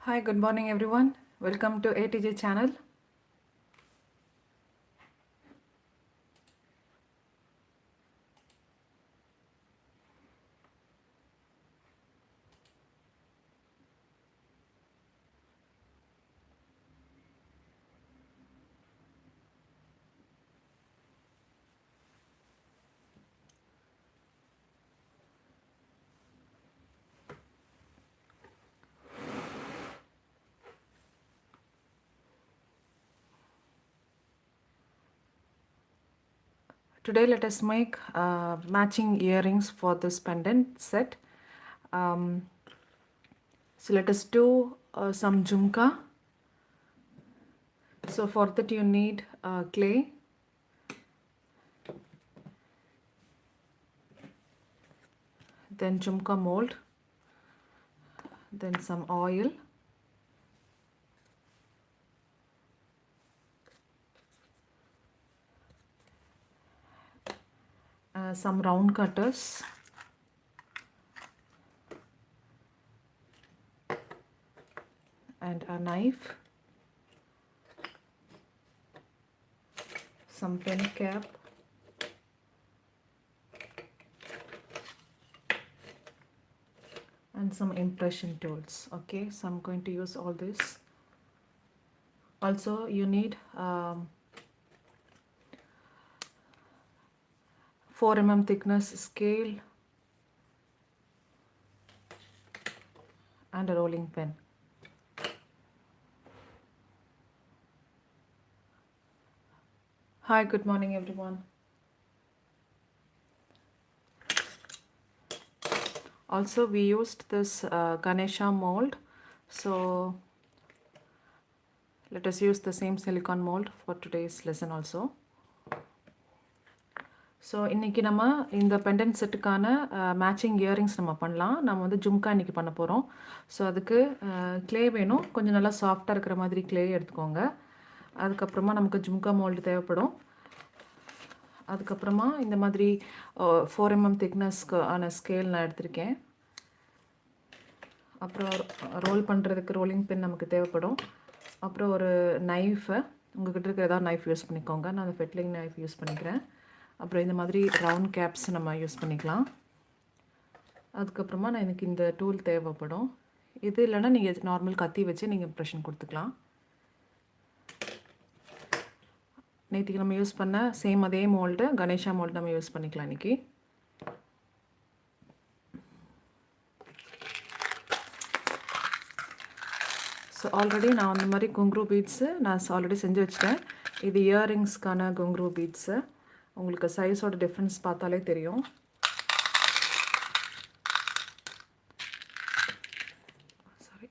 Hi, good morning everyone. Welcome to ATJ channel. Today let us make matching earrings for this pendant set. Um, so let us do some jumka. So for that you need clay, then jumka mold, then some oil, some round cutters, and a knife, some pen cap, and some impression tools. Okay, so I'm going to use all this. Also you need 4 mm thickness scale and a rolling pin. Hi, good morning everyone. Also we used this Ganesha mold, so let us use the same silicone mold for today's lesson also. So இன்றைக்கி நம்ம இந்த pendant செட்டுக்கான matching earrings நம்ம பண்ணலாம். நம்ம வந்து ஜும்கா இன்றைக்கி பண்ண போகிறோம். ஸோ அதுக்கு க்ளே வேணும். கொஞ்சம் நல்லா சாஃப்டாக இருக்கிற மாதிரி க்ளே எடுத்துக்கோங்க. அதுக்கப்புறமா நமக்கு ஜும்கா மோல்டு தேவைப்படும். அதுக்கப்புறமா இந்த மாதிரி 4 mm திக்னஸ்க்கு ஆன ஸ்கேல் நான் எடுத்திருக்கேன். அப்புறம் ரோல் பண்ணுறதுக்கு ரோலிங் பின் நமக்கு தேவைப்படும். அப்புறம் ஒரு நைஃபை, உங்கள்கிட்ட இருக்கிற ஏதாவது நைஃப் யூஸ் பண்ணிக்கோங்க. நான் அந்த ஃபெட்லிங் நைஃப் யூஸ் பண்ணிக்கிறேன். அப்புறம் இந்த மாதிரி ரவுண்ட் கேப்ஸ் நம்ம யூஸ் பண்ணிக்கலாம். அதுக்கப்புறமா நான் எனக்கு இந்த டூல் தேவைப்படும். இது இல்லைன்னா நீங்கள் நார்மல் கத்தி வச்சு நீங்கள் இம்ப்ரெஷன் கொடுத்துக்கலாம். நேற்றுக்கு நம்ம யூஸ் பண்ண சேம் அதே மோல்டு, கணேஷா மோல்டு நம்ம யூஸ் பண்ணிக்கலாம் இன்றைக்கி. ஸோ ஆல்ரெடி நான் அந்த மாதிரி குங்க்ரூ பீட்ஸு நான் ஆல்ரெடி செஞ்சு வச்சுட்டேன். இது இயரிங்ஸ்க்கான குங்க்ரூ பீட்ஸு. உங்களுக்கு சைஸோட டிஃப்ரென்ஸ் பார்த்தாலே தெரியும். சாரி,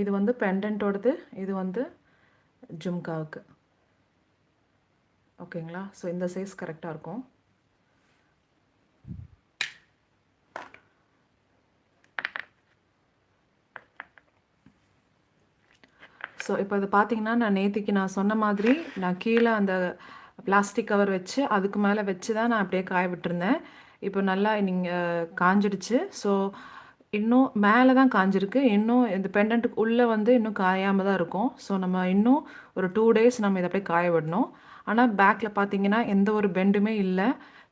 இது வந்து பெண்டன்ட்டோடது, இது வந்து ஜும்காவுக்கு. ஓகேங்களா? ஸோ இந்த சைஸ் கரெக்டாக இருக்கும். ஸோ இப்போ இது பார்த்தீங்கன்னா, நான் நேற்றுக்கு நான் சொன்ன மாதிரி நான் கீழே அந்த பிளாஸ்டிக் கவர் வச்சு அதுக்கு மேலே வச்சு தான் நான் அப்படியே காய விட்டுருந்தேன். இப்போ நல்லா நீங்கள் காஞ்சிடுச்சு. ஸோ இன்னும் மேலே தான் காஞ்சிருக்கு. இன்னும் இந்த பெண்டன்ட்டுக்கு உள்ளே வந்து இன்னும் காயாமல் தான் இருக்கும். ஸோ நம்ம இன்னும் ஒரு 2 days நம்ம இதை அப்படியே காய விடணும். ஆனால் பேக்கில் பார்த்தீங்கன்னா எந்த ஒரு பெண்டுமே இல்லை.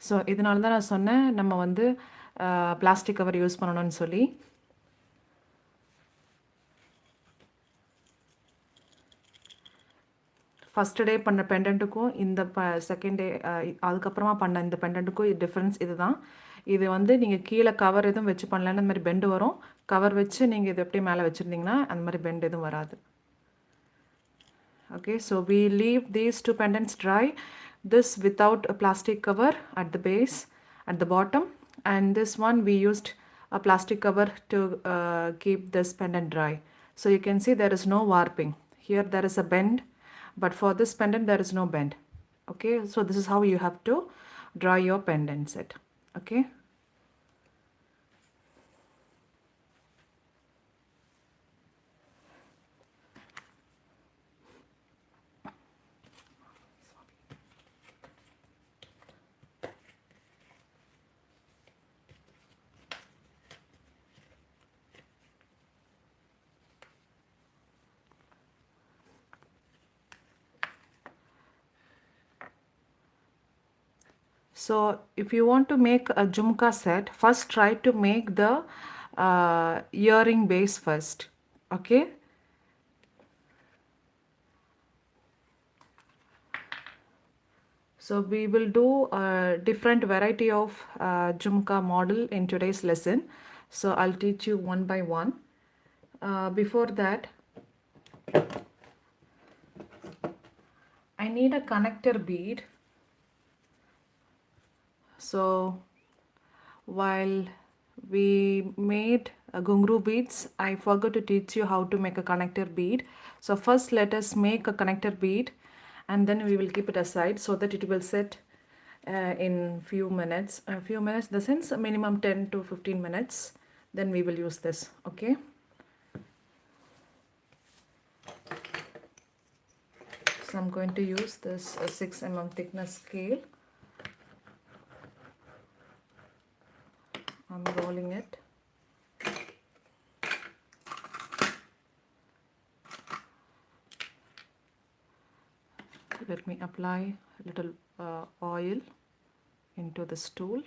ஸோ இதனால தான் நான் சொன்னேன் நம்ம வந்து பிளாஸ்டிக் கவர் யூஸ் பண்ணணும்னு சொல்லி. ஃபஸ்ட் டே பண்ண பெண்டன்ட்டுக்கும் இந்த செகண்ட் டே அதுக்கப்புறமா பண்ண இந்த பெண்டன்ட்டுக்கும் டிஃப்ரென்ஸ் இது தான். இது வந்து நீங்கள் கீழே கவர் எதுவும் வச்சு பண்ணலன்னு அந்த மாதிரி பெண்டு வரும். கவர் வச்சு நீங்கள் இது எப்படி மேலே வச்சுருந்தீங்கன்னா அந்த மாதிரி பெண்டு எதுவும் வராது. Okay, so we leave these 2 pendants dry. This without a plastic cover at the base, at the bottom, and this one we used a plastic cover to keep this pendant dry. So you can see there is no warping. Here there is a bend, but for this pendant there is no bend. Okay, so this is how you have to draw your pendant set. Okay. So if you want to make a jhumka set, first try to make the earring base first. Okay. So we will do a different variety of jhumka model in today's lesson. So I'll teach you one by one. Before that, I need a connector bead. So while we made gungru beads, I forgot to teach you how to make a connector bead. So first let us make a connector bead, and then we will keep it aside so that it will set in few minutes. A few minutes, the sense minimum 10 to 15 minutes. Then we will use this. Okay. So I'm going to use this 6 mm thickness scale. I'm rolling it. Let me apply a little oil into this tool.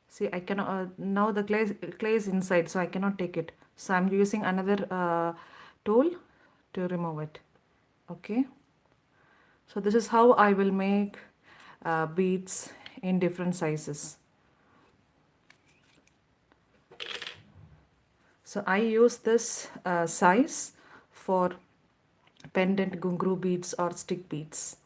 See, I cannot, now the clay is inside, so I cannot take it. So I'm using another tool to remove it. Okay. So this is how I will make beads in different sizes. So I use this size for pendant gungru beads or stick beads.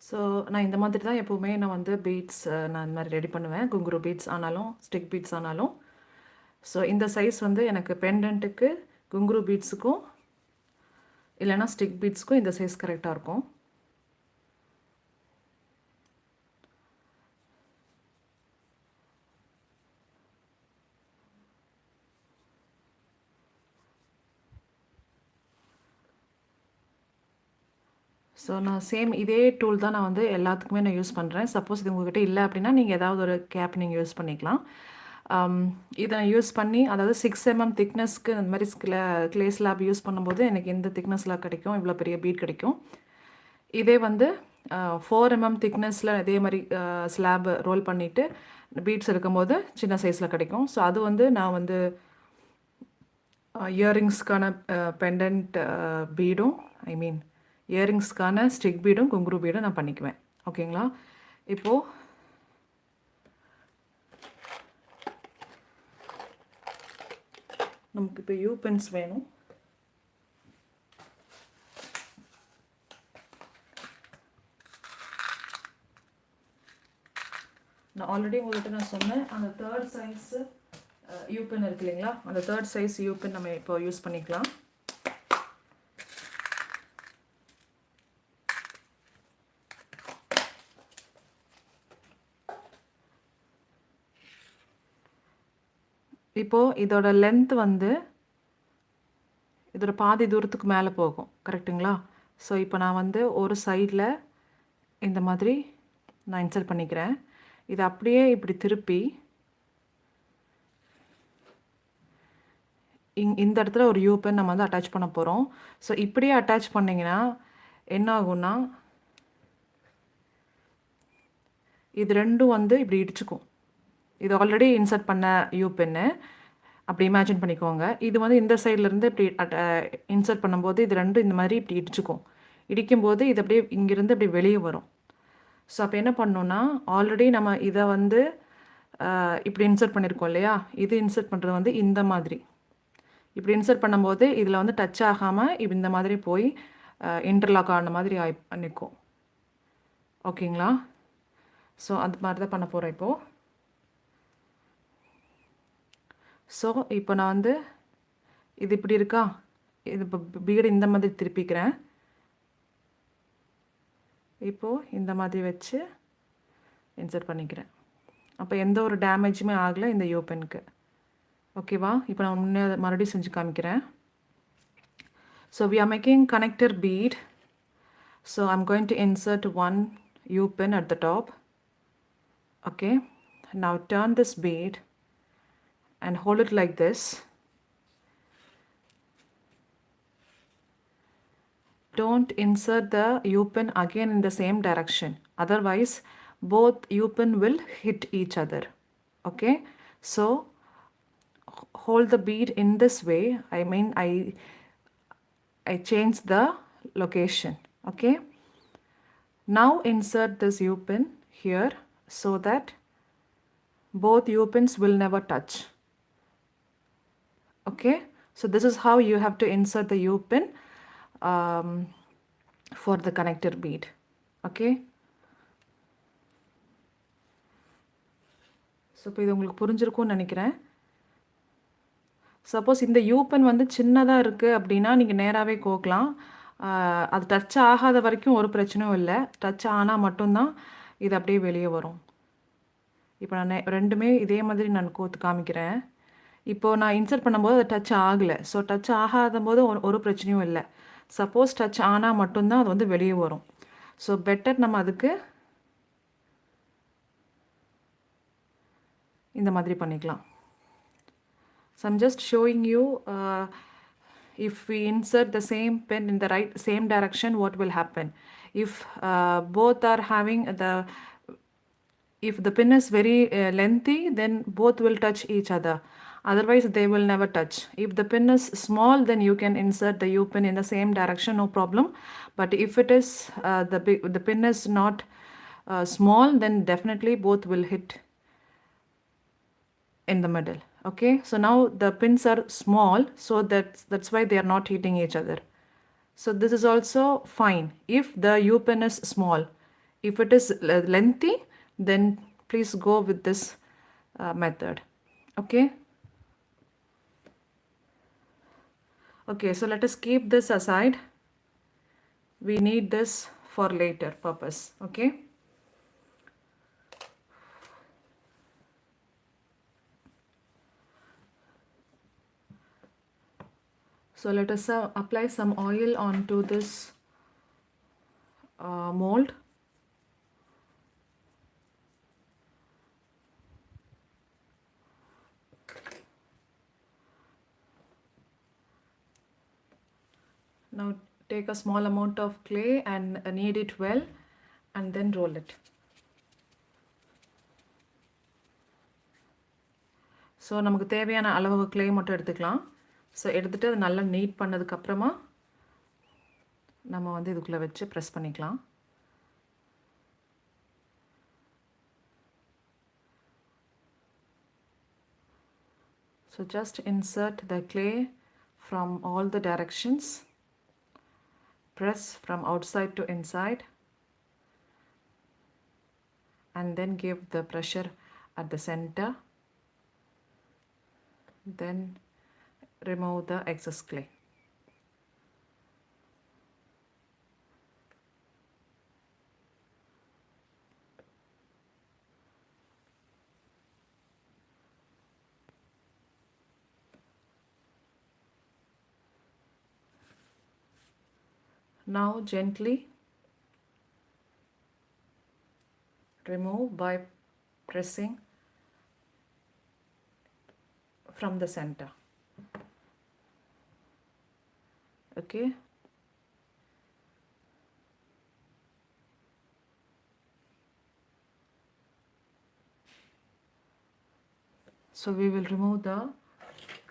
So நான் இந்த மாதிரி தான் எப்போவுமே நான் வந்து beads நான் இந்த மாதிரி ரெடி பண்ணுவேன். குங்குரு பீட்ஸ் ஆனாலும் ஸ்டிக் பீட்ஸ் ஆனாலும். ஸோ இந்த சைஸ் வந்து எனக்கு பெண்டன்ட்டுக்கு குங்குரு பீட்ஸுக்கும் இல்லைனா ஸ்டிக் பீட்ஸுக்கும் இந்த சைஸ் கரெக்டாக இருக்கும். ஸோ நான் சேம் இதே டூல் தான் நான் வந்து எல்லாத்துக்குமே நான் யூஸ் பண்ணுறேன். சப்போஸ் இது உங்கள்கிட்ட இல்லை அப்படின்னா நீங்கள் ஏதாவது ஒரு கேப் நீங்கள் யூஸ் பண்ணிக்கலாம். இதை நான் யூஸ் பண்ணி, அதாவது 6 mm திக்னஸ்க்கு இந்த மாதிரி கிளே ஸ்லாப் யூஸ் பண்ணும்போது எனக்கு இந்த திக்னஸில் கிடைக்கும், இவ்வளோ பெரிய பீட் கிடைக்கும். இதே வந்து 4 mm திக்னஸில் இதே மாதிரி ஸ்லாப் ரோல் பண்ணிவிட்டு பீட்ஸ் எடுக்கும்போது சின்ன சைஸில் கிடைக்கும். ஸோ அது வந்து நான் வந்து இயரிங்ஸ்க்கான பெண்டன்ட் பீடும், ஐ மீன் இயரிங்ஸ்க்கான ஸ்டிக் பீடும் குங்குரு பீடும் நான் பண்ணிக்குவேன். ஓகேங்களா. இப்போது நமக்கு இப்போ யூ பென்ஸ் வேணும். நான் ஆல்ரெடி உங்கள்கிட்ட நான் சொன்னேன், அந்த 3rd சைஸ் யூ பென் இருக்கு இல்லைங்களா, அந்த 3rd சைஸ் யூ பென் நம்ம இப்போ யூஸ் பண்ணிக்கலாம். இப்போது இதோட லென்த் வந்து இதோட பாதி தூரத்துக்கு மேலே போகும். கரெக்டுங்களா. ஸோ இப்போ நான் வந்து ஒரு சைடில் இந்த மாதிரி நான் இன்சர்ட் பண்ணிக்கிறேன். இதை அப்படியே இப்படி திருப்பி இந்த இடத்துல ஒரு யூ பென் நம்ம வந்து அட்டாச் பண்ண போகிறோம். ஸோ இப்படியே அட்டாச் பண்ணிங்கன்னா என்ன ஆகும்னா, இது ரெண்டும் வந்து இப்படி இடிச்சுக்கும். இது ஆல்ரெடி இன்சர்ட் பண்ண யூ பென்னு, அப்படி இமேஜின் பண்ணிக்கோங்க. இது வந்து இந்த சைட்லேருந்து இப்படி இன்சர்ட் பண்ணும்போது இது ரெண்டும் இந்த மாதிரி இப்படி இடிச்சுக்கும். இடிக்கும்போது இது அப்படியே இங்கேருந்து அப்படி வெளியே வரும். ஸோ அப்போ என்ன பண்ணணுன்னா, ஆல்ரெடி நம்ம இதை வந்து இப்படி இன்சர்ட் பண்ணியிருக்கோம் இல்லையா, இது இன்சர்ட் பண்ணுறது வந்து இந்த மாதிரி இப்படி இன்சர்ட் பண்ணும்போது இதில் வந்து டச் ஆகாமல் இப்படி இந்த மாதிரி போய் இன்டர்லாக் ஆன மாதிரி நிற்கும். ஓகேங்களா. ஸோ அது மாதிரி தான் பண்ண போகிறேன் இப்போது. ஸோ இப்போ நான் வந்து இது இப்படி இருக்கா, இது இப்போ பீடு இந்த மாதிரி திருப்பிக்கிறேன். இப்போது இந்த மாதிரி வச்சு இன்சர்ட் பண்ணிக்கிறேன். அப்போ எந்த ஒரு டேமேஜுமே ஆகலை இந்த யூபெனுக்கு. ஓகேவா? இப்போ நான் மறுபடியும் செஞ்சு காமிக்கிறேன். So we are making connector bead. So I'm going to insert one U-pin at the top. Okay, now turn this bead and hold it like this. Don't insert the U-pin again in the same direction, otherwise both U-pin will hit each other. Okay, so hold the bead in this way. I mean I change the location. Okay, now insert this U-pin here so that both U-pins will never touch. Okay, so this is how you have to insert the U-pin for the connector bead. Okay, so இப்போ இது உங்களுக்கு புரிஞ்சிருக்கும்னு நினைக்கிறேன். Suppose இந்த யூபென் வந்து சின்னதாக இருக்குது அப்படின்னா நீங்கள் நேராகவே கோக்கலாம். அது டச் ஆகாத வரைக்கும் ஒரு பிரச்சனையும் இல்லை. டச் ஆனால் மட்டும்தான் இது அப்படியே வெளியே வரும். இப்போ நான் ரெண்டுமே இதே மாதிரி நான் கோத்து காமிக்கிறேன். இப்போது நான் இன்சர்ட் பண்ணும்போது அது டச் ஆகலை. ஸோ டச் ஆகாத போது ஒரு பிரச்சனையும் இல்லை. சப்போஸ் டச் ஆனால் மட்டும்தான் அது வந்து வெளியே வரும். ஸோ பெட்டர் நம்ம அதுக்கு இந்த மாதிரி பண்ணிக்கலாம். So I'm just showing you if we insert the same pin in the same direction, what will happen. If both are having if the pin is very lengthy, then both will touch each other. Otherwise they will never touch. If the pin is small, then you can insert the U-pin in the same direction, no problem. But if it is the pin is not small, then definitely both will hit in the middle. Okay, so now the pins are small, so that's why they are not hitting each other. So this is also fine if the U-pin is small. If it is lengthy, then please go with this method. Okay, okay, so let us keep this aside. We need this for later purpose. Okay, so let us apply some oil onto this mold. Now take a small amount of clay and knead it well and then roll it. So நமக்கு தேவையான அளவு clay மட்டும் எடுத்துக்கலாம். So எடுத்துகிட்டு அது நல்லா NEET பண்ணதுக்கப்புறமா நம்ம வந்து இதுக்குள்ளே வச்சு ப்ரெஸ் பண்ணிக்கலாம். So just insert the clay from all the directions. Press from outside to inside and then give the pressure at the center. Then remove the excess clay. Now gently remove by pressing from the center. Okay, so we will remove the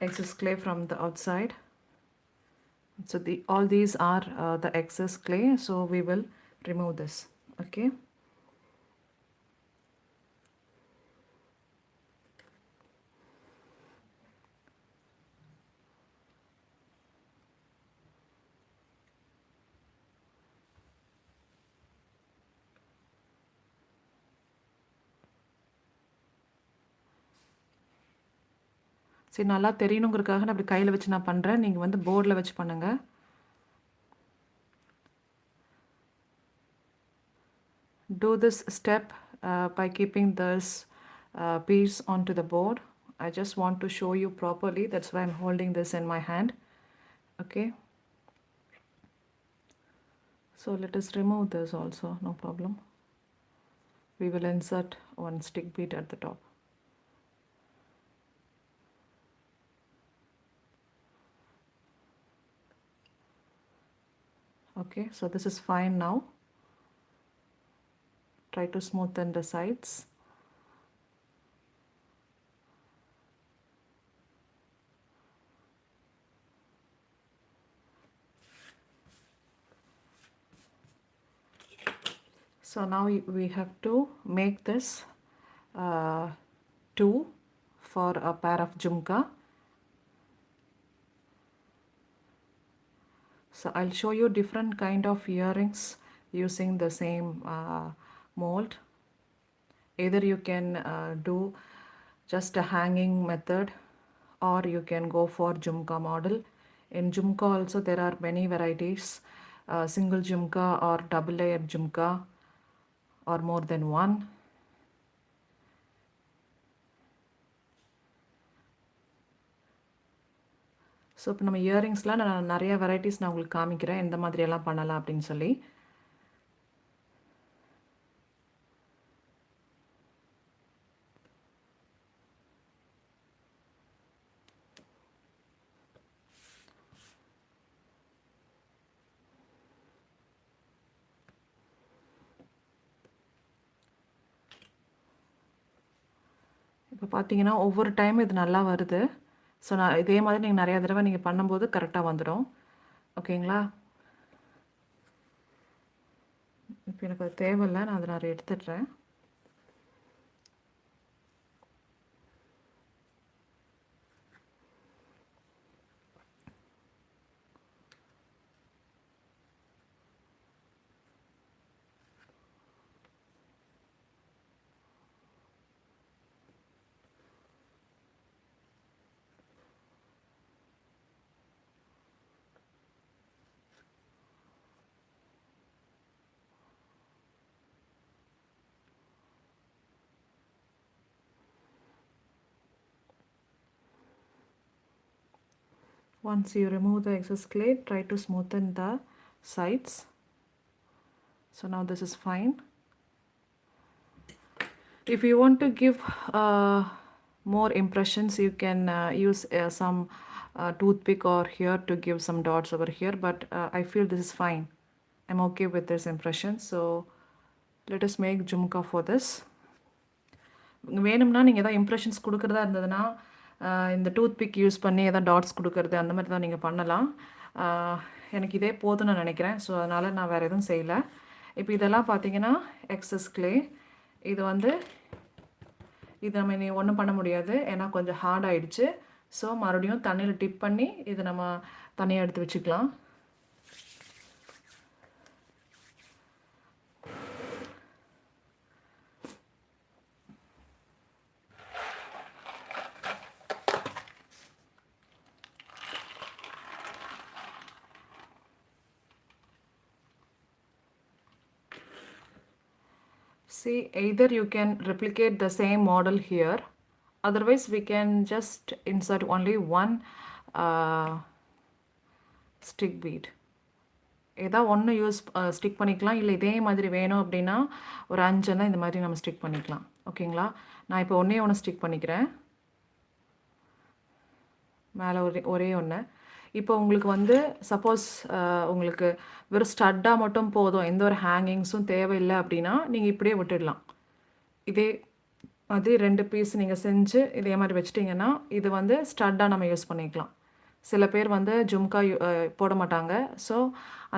excess clay from the outside. So all these are the excess clay, so we will remove this. Okay, சரி, நல்லா தெரியணுங்கிறதுக்காக நான் இப்படி கையில் வச்சு நான் பண்ணுறேன். நீங்கள் வந்து போர்டில் வச்சு பண்ணுங்கள். Do this step by keeping this piece onto the board. I just want to show you properly. That's why I'm holding this in my hand. Okay. So let us remove this also, no problem. We will insert one stick bead at the top. Okay, so this is fine now. Try to smoothen the sides. So now we have to make this two for a pair of jhumka. So I'll show you different kind of earrings using the same mold. Either you can do just a hanging method, or you can go for jhumka model. In jhumka also there are many varieties, single jhumka or double layer jhumka, or more than one. So இப்போ நம்ம இயரிங்ஸ்லாம் நான் நிறைய varieties நான் உங்களுக்கு காமிக்கிறேன், எந்த மாதிரியெல்லாம் பண்ணலாம் அப்படின்னு சொல்லி. இப்போ பார்த்தீங்கன்னா ஒவ்வொரு டைம் இது நல்லா வருது. ஸோ நான் இதே மாதிரி நீங்கள் நிறையா தடவை நீங்கள் பண்ணும்போது கரெக்டாக வந்துடும். ஓகேங்களா? இப்போ எனக்கு அது தேவையில்லை, நான் அதை நிறைய எடுத்துடுறேன். Once you remove the excess clay, try to smoothen the sides. So now this is fine. If you want to give more impressions, you can use some toothpick or here to give some dots over here, but I feel this is fine. I'm okay with this impression. So let us make jhumka for this. வேணும்னா நீங்கள் எதாவது impressions கொடுக்குறதா இருந்ததுன்னா இந்த tooth big use பண்ணி எதாவது dots கொடுக்குறது அந்த மாதிரி தான் நீங்கள் பண்ணலாம். எனக்கு இதே போதும்னு நான் நினைக்கிறேன். ஸோ அதனால் நான் வேறு எதுவும் செய்யலை. இப்போ இதெல்லாம் பார்த்தீங்கன்னா எக்ஸஸ் க்ளே. இது வந்து இது நம்ம இனி ஒன்றும் பண்ண முடியாது, ஏன்னா கொஞ்சம் ஹார்ட் ஆகிடுச்சு. ஸோ மறுபடியும் தண்ணியில் டிப் பண்ணி இது நம்ம தனியாக எடுத்து வச்சுக்கலாம். See, either you can replicate the same model here, otherwise we can just insert only one stick bead. ஏதாவது ஒன்று ஸ்டிக் பண்ணிக்கலாம். இல்லை இதே மாதிரி வேணும் அப்படின்னா ஒரு 5 இந்த மாதிரி நம்ம ஸ்டிக் பண்ணிக்கலாம். ஓகேங்களா? நான் இப்போ ஒன்று ஸ்டிக் பண்ணிக்கிறேன், மேலே ஒரே ஒன்று. இப்போ உங்களுக்கு வந்து சப்போஸ் உங்களுக்கு வெறும் ஸ்டட்டாக மட்டும் போதும், எந்த ஒரு ஹேங்கிங்ஸும் தேவையில்லை அப்படின்னா நீங்கள் இப்படியே விட்டுடலாம். இதே அது 2 பீஸ் நீங்கள் செஞ்சு இதே மாதிரி வச்சிட்டிங்கன்னா இது வந்து ஸ்டட்டாக நம்ம யூஸ் பண்ணிக்கலாம். சில பேர் வந்து ஜும்கா போட மாட்டாங்க. ஸோ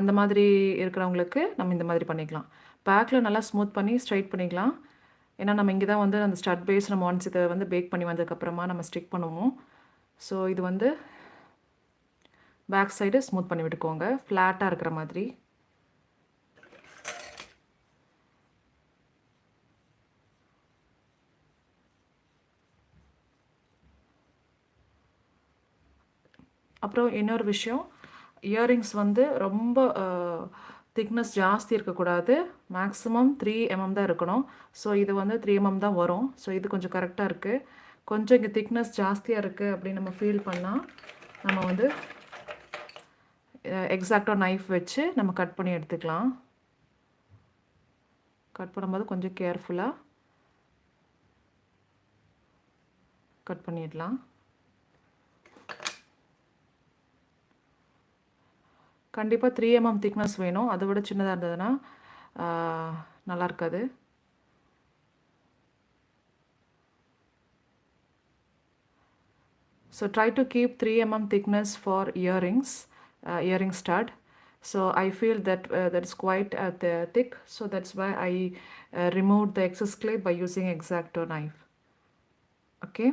அந்த மாதிரி இருக்கிறவங்களுக்கு நம்ம இந்த மாதிரி பண்ணிக்கலாம். பேக்கில் நல்லா ஸ்மூத் பண்ணி ஸ்ட்ரைட் பண்ணிக்கலாம். ஏன்னா நம்ம இங்கே தான் வந்து அந்த ஸ்டட் பேஸ் நம்ம ஒன்ஸ் இதை வந்து பேக் பண்ணி வந்ததுக்கப்புறமா நம்ம ஸ்டிக் பண்ணுவோம். ஸோ இது வந்து பேக் சைடு ஸ்மூத் பண்ணி விட்டுக்கோங்க, ஃப்ளாட்டாக இருக்கிற மாதிரி. அப்புறம் இன்னொரு விஷயம், இயரிங்ஸ் வந்து ரொம்ப திக்னஸ் ஜாஸ்தி இருக்கக்கூடாது. மேக்ஸிமம் 3 mm தான் இருக்கணும். ஸோ இது வந்து 3 mm தான் வரும். ஸோ இது கொஞ்சம் கரெக்டாக இருக்குது. கொஞ்சம் இங்கே திக்னஸ் ஜாஸ்தியாக இருக்குது அப்படின்னு நம்ம ஃபீல் பண்ணால் நம்ம வந்து எக்ஸாக்டாக நைஃப் வச்சு நம்ம கட் பண்ணி எடுத்துக்கலாம். கட் பண்ணும்போது கொஞ்சம் கேர்ஃபுல்லாக கட் பண்ணிடலாம். கண்டிப்பாக 3 mm திக்னஸ் வேணும். அதை விட சின்னதாக இருந்ததுன்னா நல்லா இருக்காது. So try to keep 3 mm thickness for earrings, earring stud. So I feel that that's quite thick. So that's why I removed the excess clip by using X-Acto knife. Okay.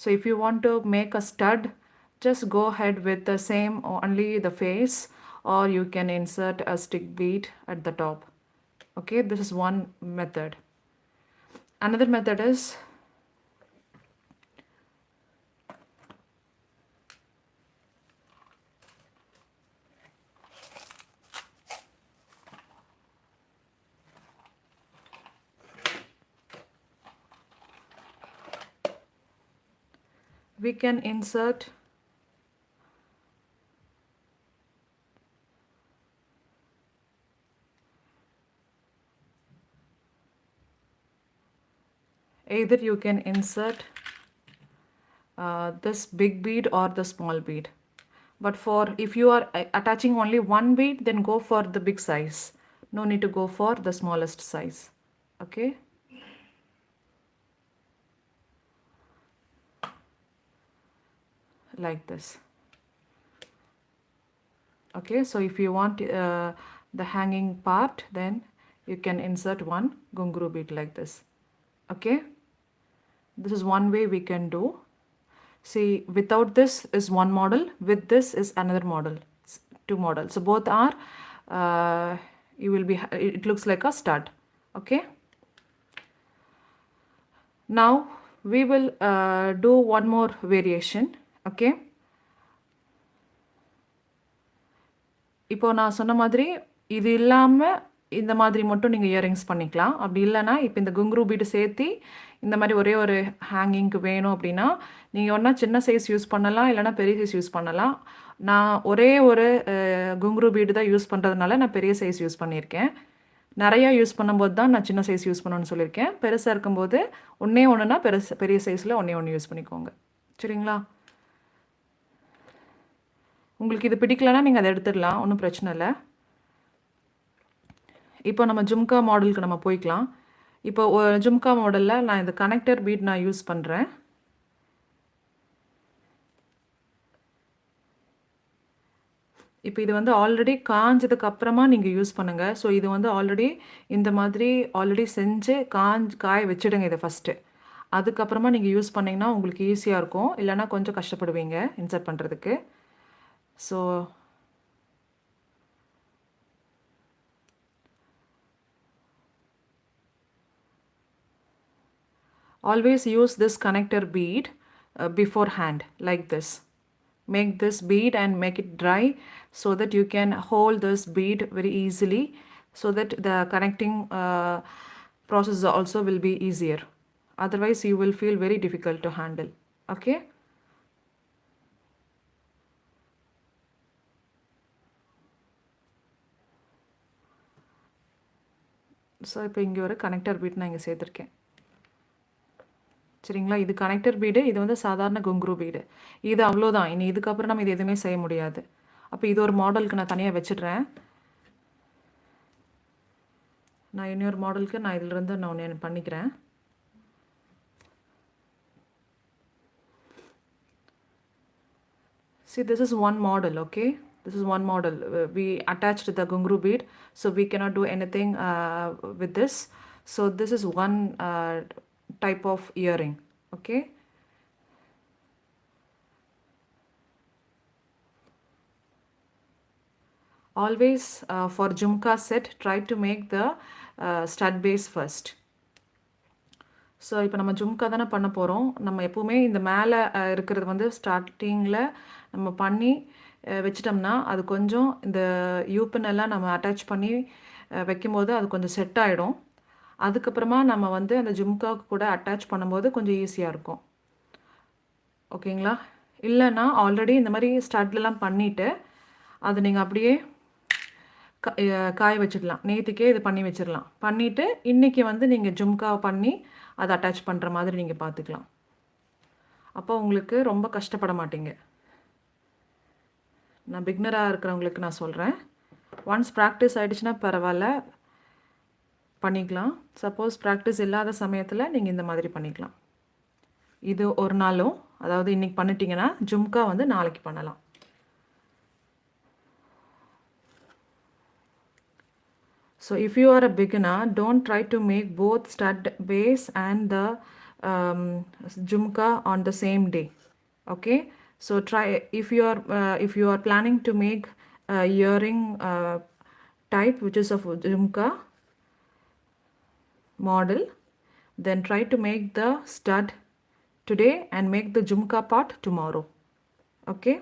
So if you want to make a stud, just go ahead with the same only the face, or you can insert a stick bead at the top. Okay. This is one method. Another method is we can insert either you can insert this big bead or the small bead. But for if you are attaching only one bead, then go for the big size. No need to go for the smallest size. Okay. Like this. Okay, so if you want the hanging part, then you can insert one gunguru bead like this. Okay, this is one way we can do. See, without this is one model, with this is another model, two models. So both are you will be, it looks like a stud. Okay, now we will do one more variation. Okay, இப்போ நான் சொன்ன மாதிரி இது இல்லாமல் இந்த மாதிரி மட்டும் நீங்கள் இயரிங்ஸ் பண்ணிக்கலாம். அப்படி இல்லைன்னா இப்போ இந்த குங்குரு பீடு சேர்த்து இந்த மாதிரி ஒரே ஒரு ஹேங்கிங்க்கு வேணும் அப்படின்னா நீங்கள் ஒன்றா சின்ன சைஸ் யூஸ் பண்ணலாம், இல்லைனா பெரிய சைஸ் யூஸ் பண்ணலாம். நான் ஒரே ஒரு குங்குரு பீடு தான் யூஸ் பண்ணுறதுனால நான் பெரிய சைஸ் யூஸ் பண்ணியிருக்கேன். நிறையா யூஸ் பண்ணும்போது தான் நான் சின்ன சைஸ் யூஸ் பண்ணணும்னு சொல்லியிருக்கேன். பெருசாக இருக்கும்போது ஒன்றுனா பெரிய சைஸில் ஒன்று யூஸ் பண்ணிக்கோங்க. சரிங்களா? உங்களுக்கு இது பிடிக்கலன்னா நீங்கள் அதை எடுத்துடலாம், ஒன்றும் பிரச்சனை இல்லை. இப்போ நம்ம ஜும்கா மாடலுக்கு நம்ம போய்க்கலாம். இப்போ ஜும்கா மாடலில் நான் இந்த கனெக்டர் பீட் நான் யூஸ் பண்ணுறேன். இப்போ இது வந்து ஆல்ரெடி காஞ்சதுக்கு அப்புறமா நீங்கள் யூஸ் பண்ணுங்கள். ஸோ இது வந்து ஆல்ரெடி இந்த மாதிரி செஞ்சு காய வச்சுடுங்க இதை ஃபஸ்ட்டு. அதுக்கப்புறமா நீங்கள் யூஸ் பண்ணிங்கன்னா உங்களுக்கு ஈஸியாக இருக்கும். இல்லைனா கொஞ்சம் கஷ்டப்படுவீங்க இன்சர்ட் பண்ணுறதுக்கு. So always use this connector bead beforehand like this. Make this bead and make it dry so that you can hold this bead very easily, so that the connecting process also will be easier. Otherwise you will feel very difficult to handle. Okay. So இப்போ இங்கே ஒரு connector beat நான் இங்கே சேர்த்துருக்கேன். சரிங்களா? இது connector bead, இது வந்து சாதாரண குங்குரு பீடு. இது அவ்வளோதான். இனி இதுக்கப்புறம் நம்ம இது எதுவுமே செய்ய முடியாது. அப்போ இது ஒரு மாடலுக்கு நான் தனியாக வச்சிடுறேன். நான் இன்னொரு மாடலுக்கு நான் இதிலிருந்து நான் ஒன்று பண்ணிக்கிறேன். See, this is one model. Okay, this is one model. We attached the gungru bead, so we cannot do anything with this. So this is one type of earring. Okay, always for jumka set, try to make the stud base first. So இப்போ நம்ம ஜும்கா தானே பண்ண போகிறோம். நம்ம எப்போவுமே இந்த மேலே இருக்கிறது வந்து ஸ்டார்டிங்கில் நம்ம பண்ணி வச்சிட்டோம்னா அது கொஞ்சம் இந்த யூபின் எல்லாம் நம்ம அட்டாச் பண்ணி வைக்கும்போது அது கொஞ்சம் செட் ஆகிடும். அதுக்கப்புறமா நம்ம வந்து அந்த ஜும்காவுக்கு கூட அட்டாச் பண்ணும்போது கொஞ்சம் ஈஸியாக இருக்கும். ஓகேங்களா? இல்லைன்னா ஆல்ரெடி இந்த மாதிரி ஸ்டார்ட்லாம் பண்ணிவிட்டு அது நீங்கள் அப்படியே காய வச்சிடலாம். நேற்றுக்கே இது பண்ணி வச்சிடலாம். பண்ணிவிட்டு இன்றைக்கி வந்து நீங்கள் ஜும்காவை பண்ணி அதை அட்டாச் பண்ணுற மாதிரி நீங்கள் பார்த்துக்கலாம். அப்போ உங்களுக்கு ரொம்ப கஷ்டப்பட மாட்டீங்க. நான் பிகினராக இருக்கிறவங்களுக்கு நான் சொல்கிறேன். ஒன்ஸ் ப்ராக்டிஸ் ஆகிடுச்சுன்னா பரவாயில்ல, பண்ணிக்கலாம். சப்போஸ் ப்ராக்டிஸ் இல்லாத சமயத்தில் நீங்கள் இந்த மாதிரி பண்ணிக்கலாம். இது ஒரு நாளும், அதாவது இன்றைக்கி பண்ணிட்டீங்கன்னா ஜும்கா வந்து நாளைக்கு பண்ணலாம். So if you are a beginner, don't try to make both stud base and the jumka on the same day. Okay, so try if you are planning to make a earring type which is of jumka model, then try to make the stud today and make the jumka part tomorrow. Okay.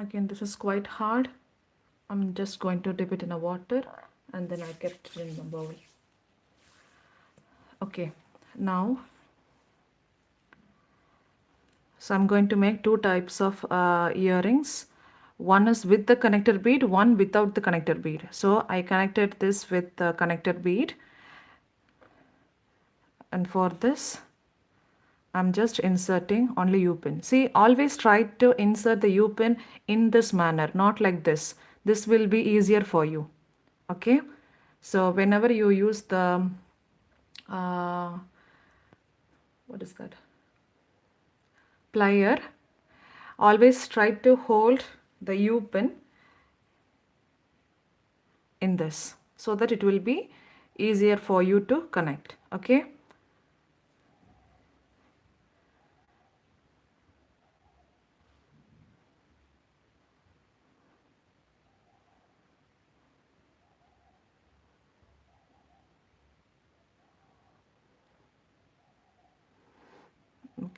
Again, this is quite hard. I'm just going to dip it in a water and then I kept it in the bowl. Okay, now so I'm going to make two types of earrings. One is with the connector bead, one without the connector bead. So I connected this with the connector bead, and for this I'm just inserting only U-pin. See, always try to insert the U-pin in this manner, not like this. This will be easier for you. Okay, so whenever you use the what is that, plier, always try to hold the U-pin in this so that it will be easier for you to connect. Okay.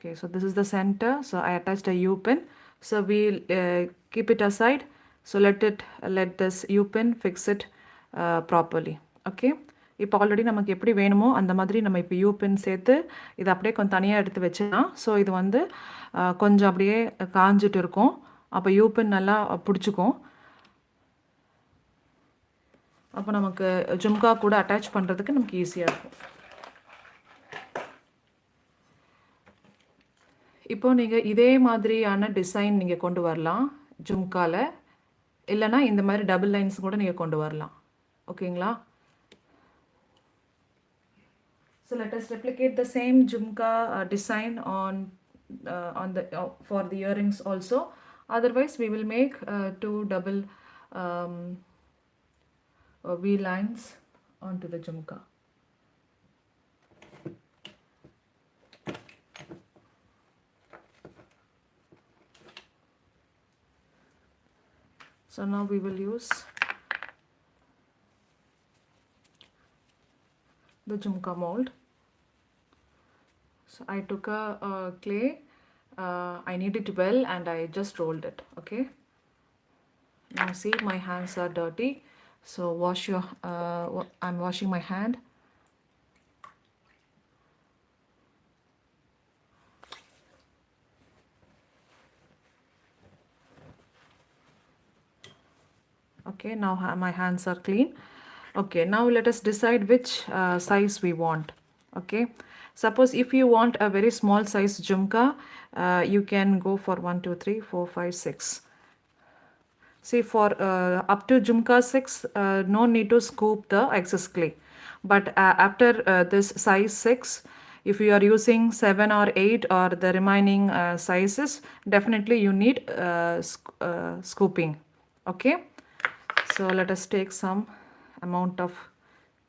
Okay, so this is the center. So I attached a U-pin. So we'll keep it aside. So let this U-pin fix it properly. Okay. இப்போ already நமக்கு எப்படி வேணுமோ அந்த மாதிரி நம்ம இப்போ U-pin சேர்த்து இதை அப்படியே கொஞ்சம் தனியாக எடுத்து வச்சிடலாம். ஸோ இது வந்து கொஞ்சம் அப்படியே காஞ்சிட்டு இருக்கும். அப்போ U-pin நல்லா பிடிச்சிக்கும். அப்போ நமக்கு ஜும்கா கூட அட்டாச் பண்ணுறதுக்கு நமக்கு ஈஸியாக இருக்கும். இப்போ நீங்கள் இதே மாதிரியான டிசைன் நீங்கள் கொண்டு வரலாம் ஜும்காவில், இல்லைனா இந்த மாதிரி டபுள் லைன்ஸ் கூட நீங்கள் கொண்டு வரலாம். ஓகேங்களா? So let us replicate the same jumka design on the for the earrings also. Otherwise we will make two double V lines onto the jumka. So now we will use the jumka mold. So I took a clay, I kneaded it well and I just rolled it. Okay. Now see, my hands are dirty, so wash your I'm washing my hand. Okay, now my hands are clean. Okay, now let us decide which size we want. Okay, suppose if you want a very small size jumka, you can go for 1 2 3 4 5 6. See, for up to jumka 6, no need to scoop the excess clay. But after this size 6, if you are using 7 or 8 or the remaining sizes, definitely you need scooping. Okay, so let us take some amount of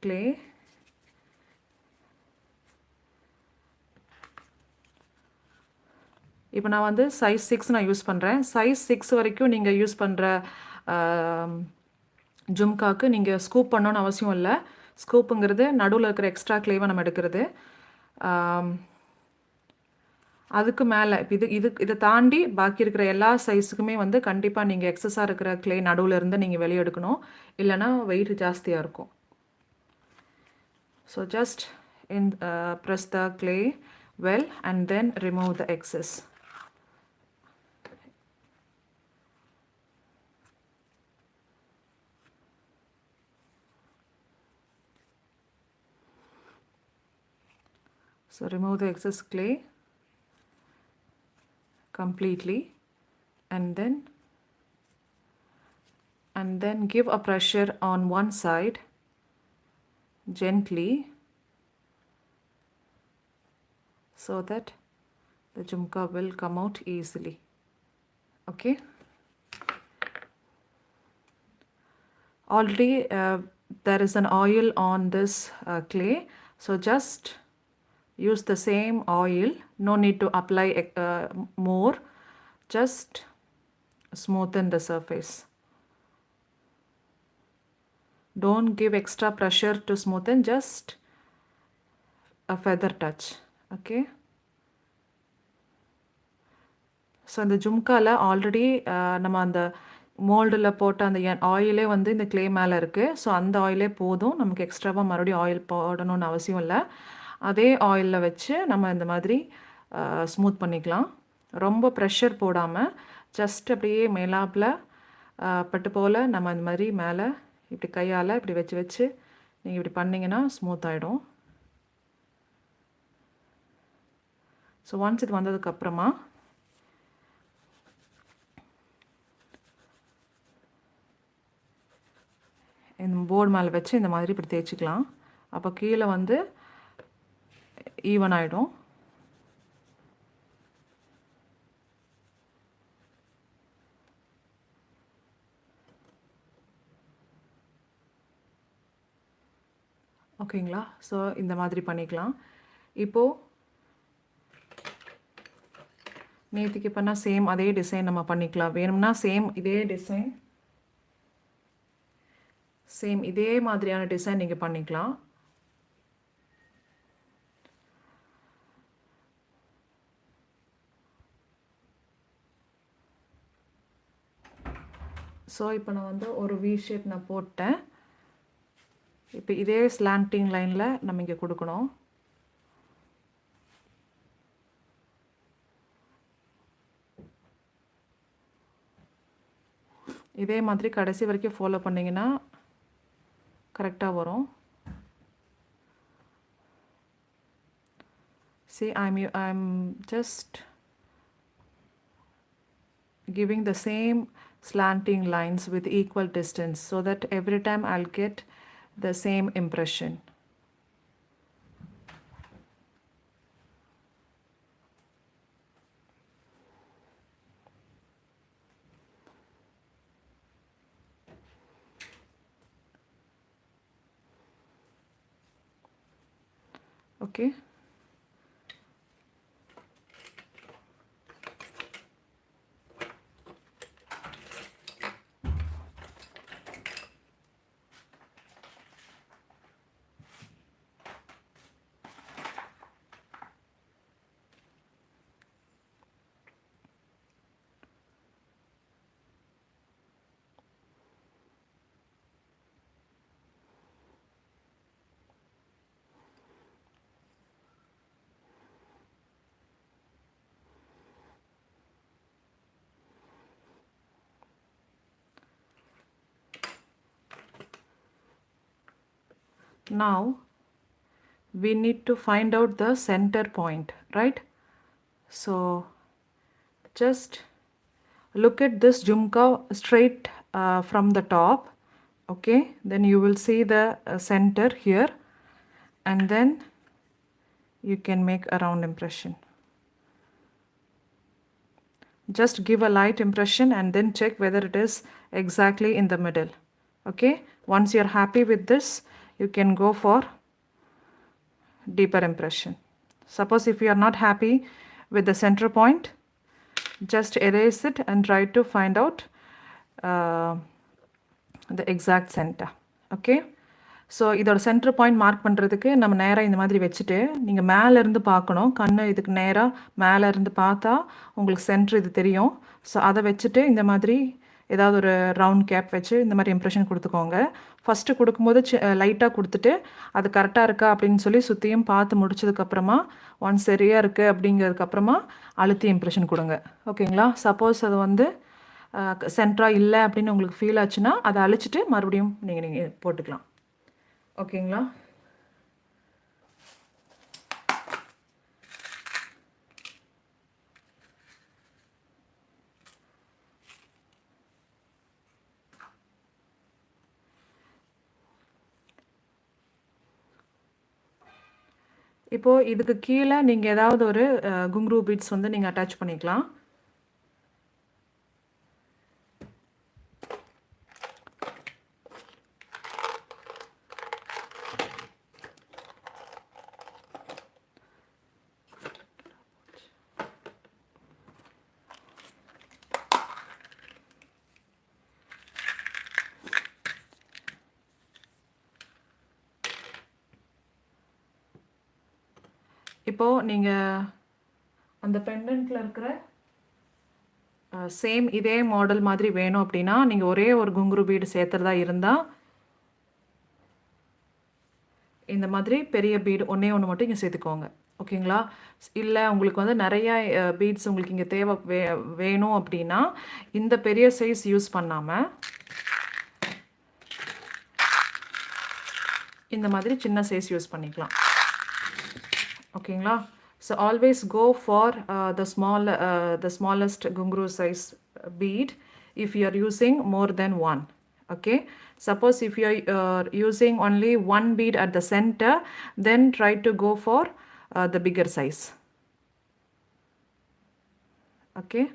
clay. இப்போ நான் வந்து size 6 நான் use பண்ணுறேன். Size 6 வரைக்கும் நீங்கள் use பண்ணுற ஜும்காக்கு நீங்கள் scoop பண்ணணும்னு அவசியம் இல்லை. ஸ்கூப்புங்கிறது நடுவில் இருக்கிற எக்ஸ்ட்ரா கிளேவை நம்ம எடுக்கிறது. அதுக்கு மேலே இதை தாண்டி பாக்கி இருக்கிற எல்லா சைஸுக்குமே வந்து கண்டிப்பாக நீங்கள் எக்ஸஸாக இருக்கிற கிளே நடுவில் இருந்து நீங்கள் வெளியே எடுக்கணும், இல்லைனா வெயிட் ஜாஸ்தியாக இருக்கும். So just press the clay well and then remove the excess. So remove the excess clay completely and then give a pressure on one side gently so that the jumka will come out easily. Okay, already there is an oil on this clay, so just use the same oil, no need to apply more, just smoothen the surface. Don't give extra pressure to smoothen, just a feather touch. Okay, so இந்த ஜும்காவில் already நம்ம அந்த மோல்டில் போட்ட அந்த ஆயிலே வந்து இந்த clay மேலே இருக்குது. ஸோ அந்த ஆயிலே போதும், நமக்கு எக்ஸ்ட்ராவாக மறுபடியும் ஆயில் போடணும்னு அவசியம் இல்லை. அதே ஆயிலில் வச்சு நம்ம இந்த மாதிரி ஸ்மூத் பண்ணிக்கலாம். ரொம்ப ப்ரெஷர் போடாமல் ஜஸ்ட் அப்படியே மேலாப்பில் பட்டு போல் நம்ம இந்த மாதிரி மேலே இப்படி கையால் இப்படி வச்சு வச்சு நீங்கள் இப்படி பண்ணிங்கன்னா ஸ்மூத் ஆகிடும். ஸோ ஒன்ஸ் இது வந்ததுக்கப்புறமா இந்த போர்டு மேலே வச்சு இந்த மாதிரி இப்படி தேய்ச்சிக்கலாம். அப்போ கீழே வந்து ஈவன் ஆகிடும். ஓகேங்களா? ஸோ இந்த மாதிரி பண்ணிக்கலாம். இப்போது நேற்றுக்கு பண்ணால் சேம் அதே டிசைன் நம்ம பண்ணிக்கலாம். வேணும்னா சேம் இதே டிசைன், சேம் இதே மாதிரியான டிசைன் நீங்கள் பண்ணிக்கலாம். ஸோ இப்போ நான் வந்து ஒரு வி ஷேப் நான் போட்டேன். இப்போ இதே ஸ்லாண்டிங் லைனில் நம்ம இங்கே கொடுக்கணும். இதே மாதிரி கடைசி வரைக்கும் ஃபாலோ பண்ணிங்கன்னா கரெக்டாக வரும். See, I'm just giving the same slanting lines with equal distance so that every time I'll get the same impression. Okay. Now we need to find out the center point, right? So just look at this jumka straight from the top. Okay, then you will see the center here, and then you can make a round impression. Just give a light impression and then check whether it is exactly in the middle. Okay, once you're happy with this, you can go for deeper impression. Suppose if you are not happy with the center point, just erase it and try to find out the exact center. Okay, so இதோட centre point mark பண்ணுறதுக்கு நம்ம நேராக இந்த மாதிரி வச்சுட்டு நீங்கள் மேலேருந்து பார்க்கணும். கண் இதுக்கு நேராக மேலேருந்து பார்த்தா உங்களுக்கு சென்டர் இது தெரியும். ஸோ அதை வச்சுட்டு இந்த மாதிரி ஏதாவது ஒரு ரவுண்ட் கேப் வச்சு இந்த மாதிரி இம்ப்ரெஷன் கொடுத்துக்கோங்க. ஃபஸ்ட்டு கொடுக்கும்போது லைட்டாக கொடுத்துட்டு அது கரெக்டாக இருக்கா அப்படின்னு சொல்லி சுற்றியும் பார்த்து முடிச்சதுக்கப்புறமா ஒன்ஸ் சரியாக இருக்குது அப்படிங்கிறதுக்கப்புறமா அழுத்தி இம்ப்ரெஷன் கொடுங்க. ஓகேங்களா? சப்போஸ் அது வந்து சென்டராக இல்லை அப்படின்னு உங்களுக்கு ஃபீல் ஆச்சுன்னா அதை அழிச்சிட்டு மறுபடியும் நீங்கள் போட்டுக்கலாம். ஓகேங்களா? இப்போது இதுக்கு கீழே நீங்கள் ஏதாவது ஒரு குங்க்ரூ பீட்ஸ் வந்து நீங்கள் அட்டாச் பண்ணிக்கலாம். இப்போது நீங்கள் அந்த பெண்டன்ட்டில் இருக்கிற சேம் இதே மாடல் மாதிரி வேணும் அப்படின்னா நீங்கள் ஒரே ஒரு குங்குரு பீடு சேர்த்துறதா இருந்தால் இந்த மாதிரி பெரிய பீடு ஒன்றே ஒன்று மட்டும் இங்கே சேர்த்துக்கோங்க. ஓகேங்களா? இல்லை உங்களுக்கு வந்து நிறையா பீட்ஸ் உங்களுக்கு இங்கே தேவை வேணும் அப்படின்னா இந்த பெரிய சைஸ் யூஸ் பண்ணாமல் இந்த மாதிரி சின்ன சைஸ் யூஸ் பண்ணிக்கலாம். ஓகேங்களா? So always go for the smallest gungru size bead if you are using more than one. Okay, suppose if you are using only one bead at the center, then try to go for the bigger size. Okay,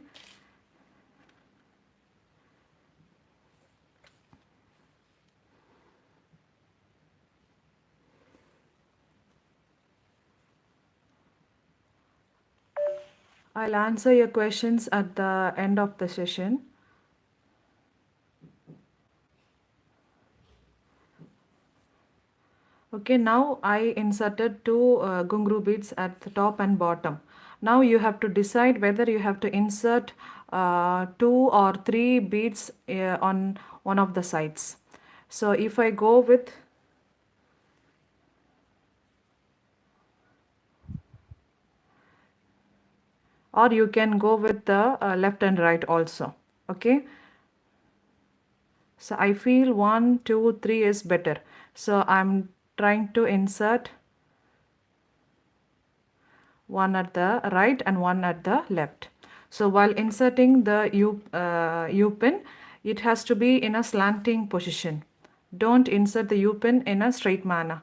I'll answer your questions at the end of the session. Okay, now I inserted two gungru beads at the top and bottom. Now you have to decide whether you have to insert 2 or 3 beads on one of the sides. So if I go with or you can go with the left and right also. Okay, so I feel 1, 2, 3 is better, so I'm trying to insert one at the right and one at the left. So while inserting the U-pin, it has to be in a slanting position. Don't insert the U-pin in a straight manner.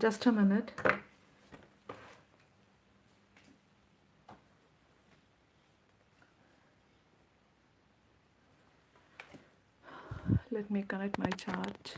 Just a minute. Let me connect my charge.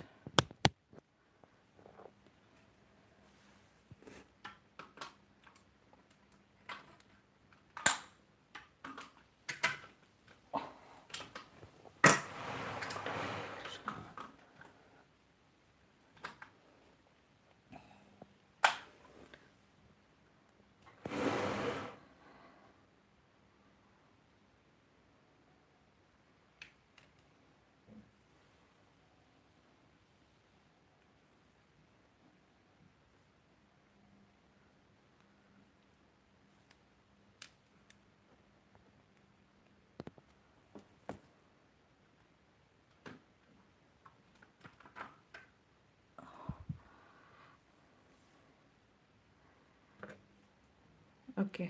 Okay.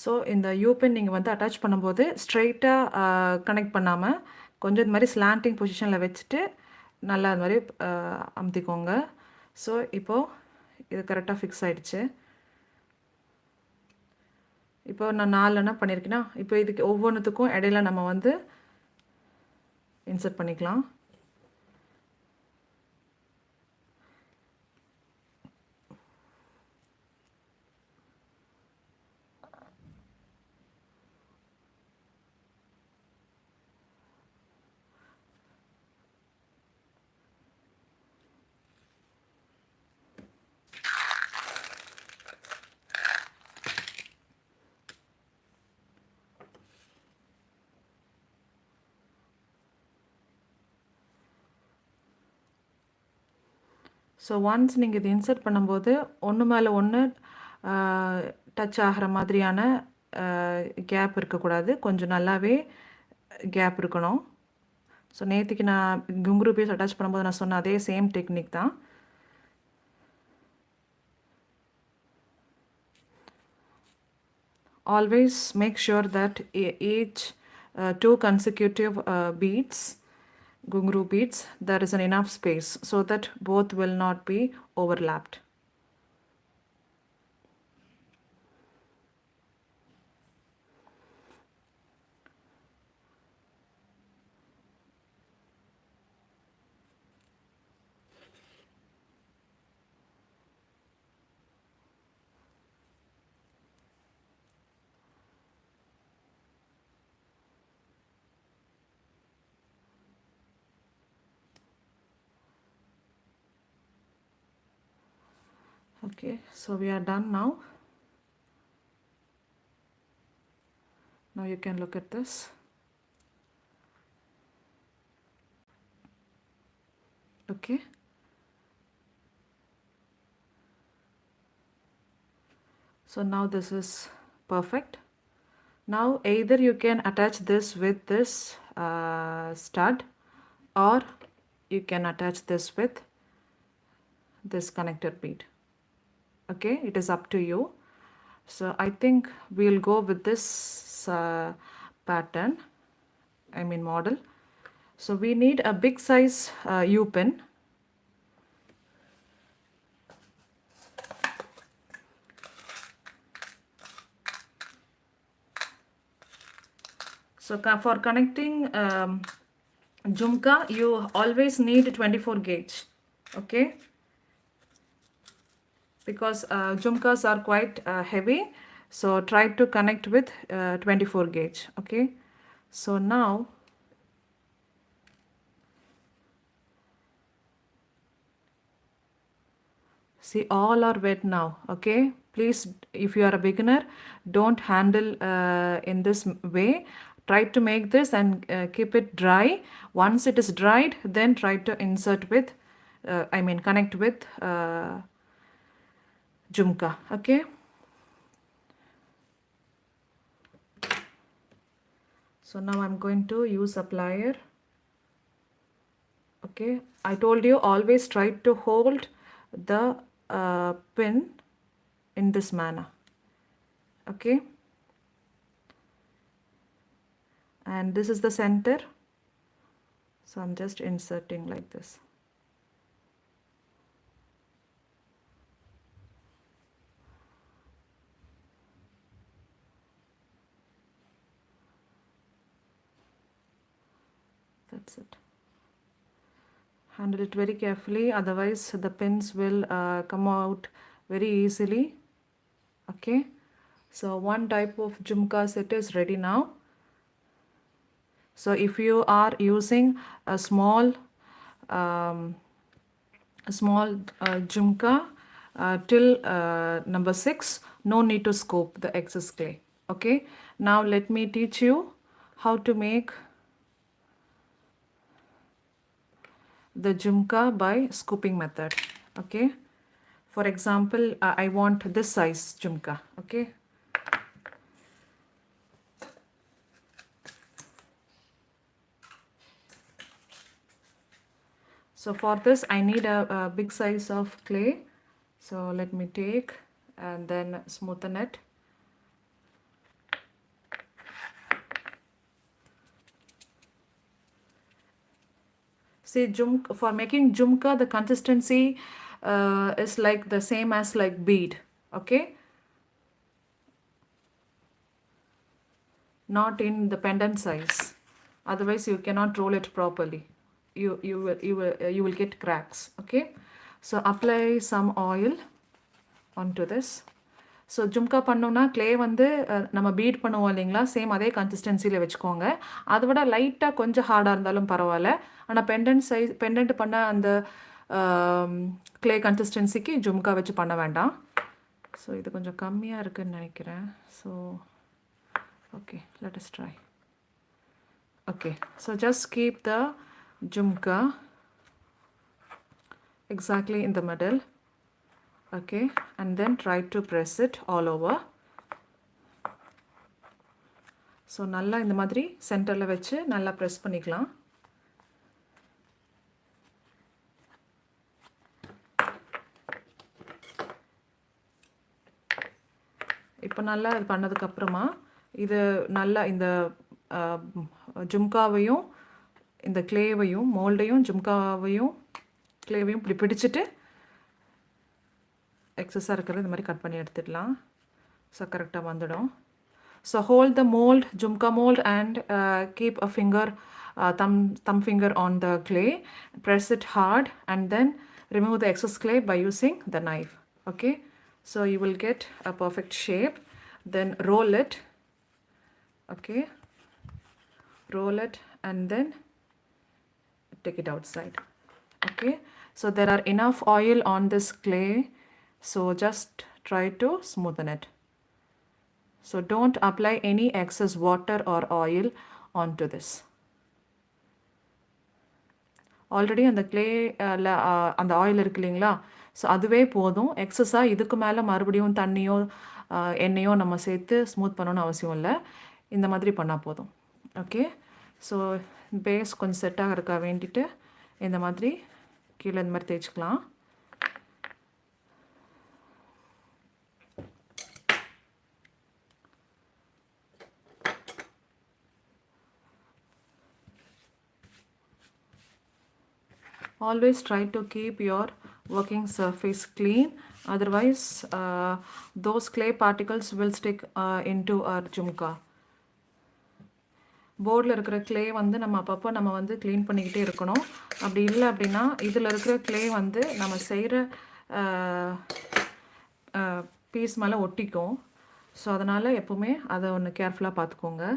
So இந்த U pin நீங்கள் வந்து attach பண்ணும்போது ஸ்ட்ரெயிட்டாக connect பண்ணாமல் கொஞ்சம் இது மாதிரி slanting பொசிஷனில் வச்சுட்டு நல்லா அது மாதிரி அமுத்திக்கோங்க. ஸோ இப்போது இது கரெக்டாக ஃபிக்ஸ் ஆகிடுச்சு. இப்போ நான் 4 என்ன பண்ணியிருக்கேன்னா, இப்போ இதுக்கு ஒவ்வொன்றுத்துக்கும் இடையில நம்ம வந்து இன்சர்ட் பண்ணிக்கலாம். ஸோ ஒன்ஸ் நீங்கள் இது இன்சர்ட் பண்ணும்போது ஒன்று மேலே ஒன்று டச் ஆகிற மாதிரியான கேப் இருக்கக்கூடாது. கொஞ்சம் நல்லாவே கேப் இருக்கணும். ஸோ நேற்றுக்கு நான் குங்குரு பீஸ் அட்டாச் பண்ணும்போது நான் சொன்ன அதே சேம் டெக்னிக் தான். Always make sure that each 2 consecutive beads, gungru beads, there is an enough space so that both will not be overlapped. Okay, so we are done now. Now you can look at this. Okay. So now this is perfect. Now either you can attach this with this stud, or you can attach this with this connector bead. Okay, it is up to you. So I think we'll go with this pattern, I mean model. So we need a big size U-pin. So for connecting jhumka, you always need 24 gauge. Okay, because jhumkas are quite heavy, so try to connect with 24 gauge. Okay, so now see, all are wet now. Okay, please, if you are a beginner, don't handle in this way. Try to make this and keep it dry. Once it is dried, then try to insert with connect with jhumka. Okay, so now I'm going to use a plier. Okay, I told you always try to hold the pin in this manner. Okay, and this is the center, so I'm just inserting like this. That's it. Handle it very carefully, otherwise the pins will come out very easily. Okay, so one type of jhumka set is ready now. So if you are using a small jhumka till number 6, no need to scoop the excess clay. Okay, now let me teach you how to make the jhumka by scooping method. Okay, for example, I want this size jhumka. Okay, so for this I need a big size of clay. So let me take and then smoothen it. See, for making jumka, the consistency is like the same as like bead. Okay, not in the pendant size. Otherwise, you cannot roll it properly. You will get cracks. Okay, so apply some oil onto this. So jhumka பண்ணோன்னா clay வந்து நம்ம beat பண்ணுவோம் இல்லைங்களா, same அதே கன்சிஸ்டன்சியில் வச்சுக்கோங்க. அதை விட லைட்டாக கொஞ்சம் ஹார்டாக இருந்தாலும் பரவாயில்ல. ஆனால் பெண்டன்ட் பண்ண அந்த க்ளே கன்சிஸ்டன்சிக்கு ஜும்கா வச்சு பண்ண வேண்டாம். ஸோ இது கொஞ்சம் கம்மியாக இருக்குதுன்னு நினைக்கிறேன். So okay, let us try. Okay, so just keep the jhumka exactly in the middle. Okay, and then try to press it all over. So நல்லா இந்த மாதிரி சென்டரில் வச்சு நல்லா ப்ரெஸ் பண்ணிக்கலாம். இப்போ நல்லா இது பண்ணதுக்கப்புறமா இது நல்லா இந்த ஜும்காவையும் இந்த க்ளேவையும் மோல்டையும் ஜும்காவையும் க்ளேவையும் இப்படி பிடிச்சிட்டு எக்ஸஸாக இருக்கிறது இந்த மாதிரி கட் பண்ணி எடுத்துடலாம். ஸோ கரெக்டாக வந்துடும். So hold the mold, jumka mold, and keep a finger, thumb finger on the clay. Press it hard and then remove the excess clay by using the knife. Okay, so you will get a perfect shape. Then roll it. Okay, roll it and then take it outside. Okay, so there are enough oil on this clay, so just try to smoothen it. So don't apply any excess water or oil onto this. Already அந்த clay அந்த oil இருக்கு இல்லைங்களா, so அதுவே போதும். எக்ஸஸாக இதுக்கு மேலே மறுபடியும் தண்ணியோ எண்ணெயோ நம்ம சேர்த்து ஸ்மூத் பண்ணணும்னு அவசியம் இல்லை. இந்த மாதிரி பண்ணால் போதும். ஓகே, ஸோ பேஸ் கொஞ்சம் செட்டாக இருக்க வேண்டிட்டு இந்த மாதிரி கீழே இந்த மாதிரி தேய்ச்சிக்கலாம். Always try to keep your working surface clean, otherwise those clay particles will stick into our jumka. போர்டில் இருக்கிற க்ளே வந்து நம்ம அப்பப்போ நம்ம வந்து க்ளீன் பண்ணிக்கிட்டே இருக்கணும். அப்படி இல்லை அப்படின்னா இதில் இருக்கிற க்ளே வந்து நம்ம செய்கிற பீஸ் மேலே ஒட்டிக்கும். ஸோ அதனால் எப்போவுமே அதை ஒன்று கேர்ஃபுல்லாக பார்த்துக்கோங்க.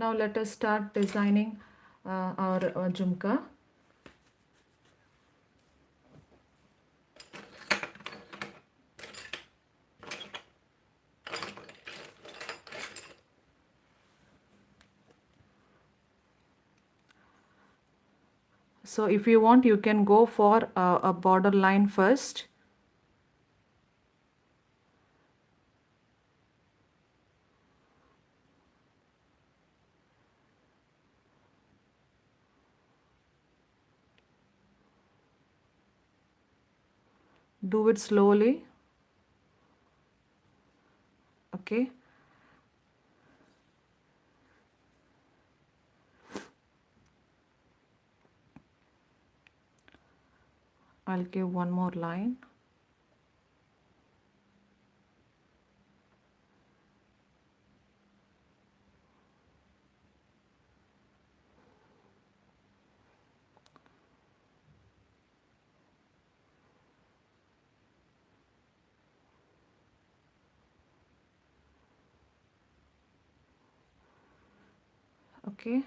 Now let us start designing our jumka. So if you want, you can go for a border line first. Do it slowly. Okay. I'll give one more line. Okay,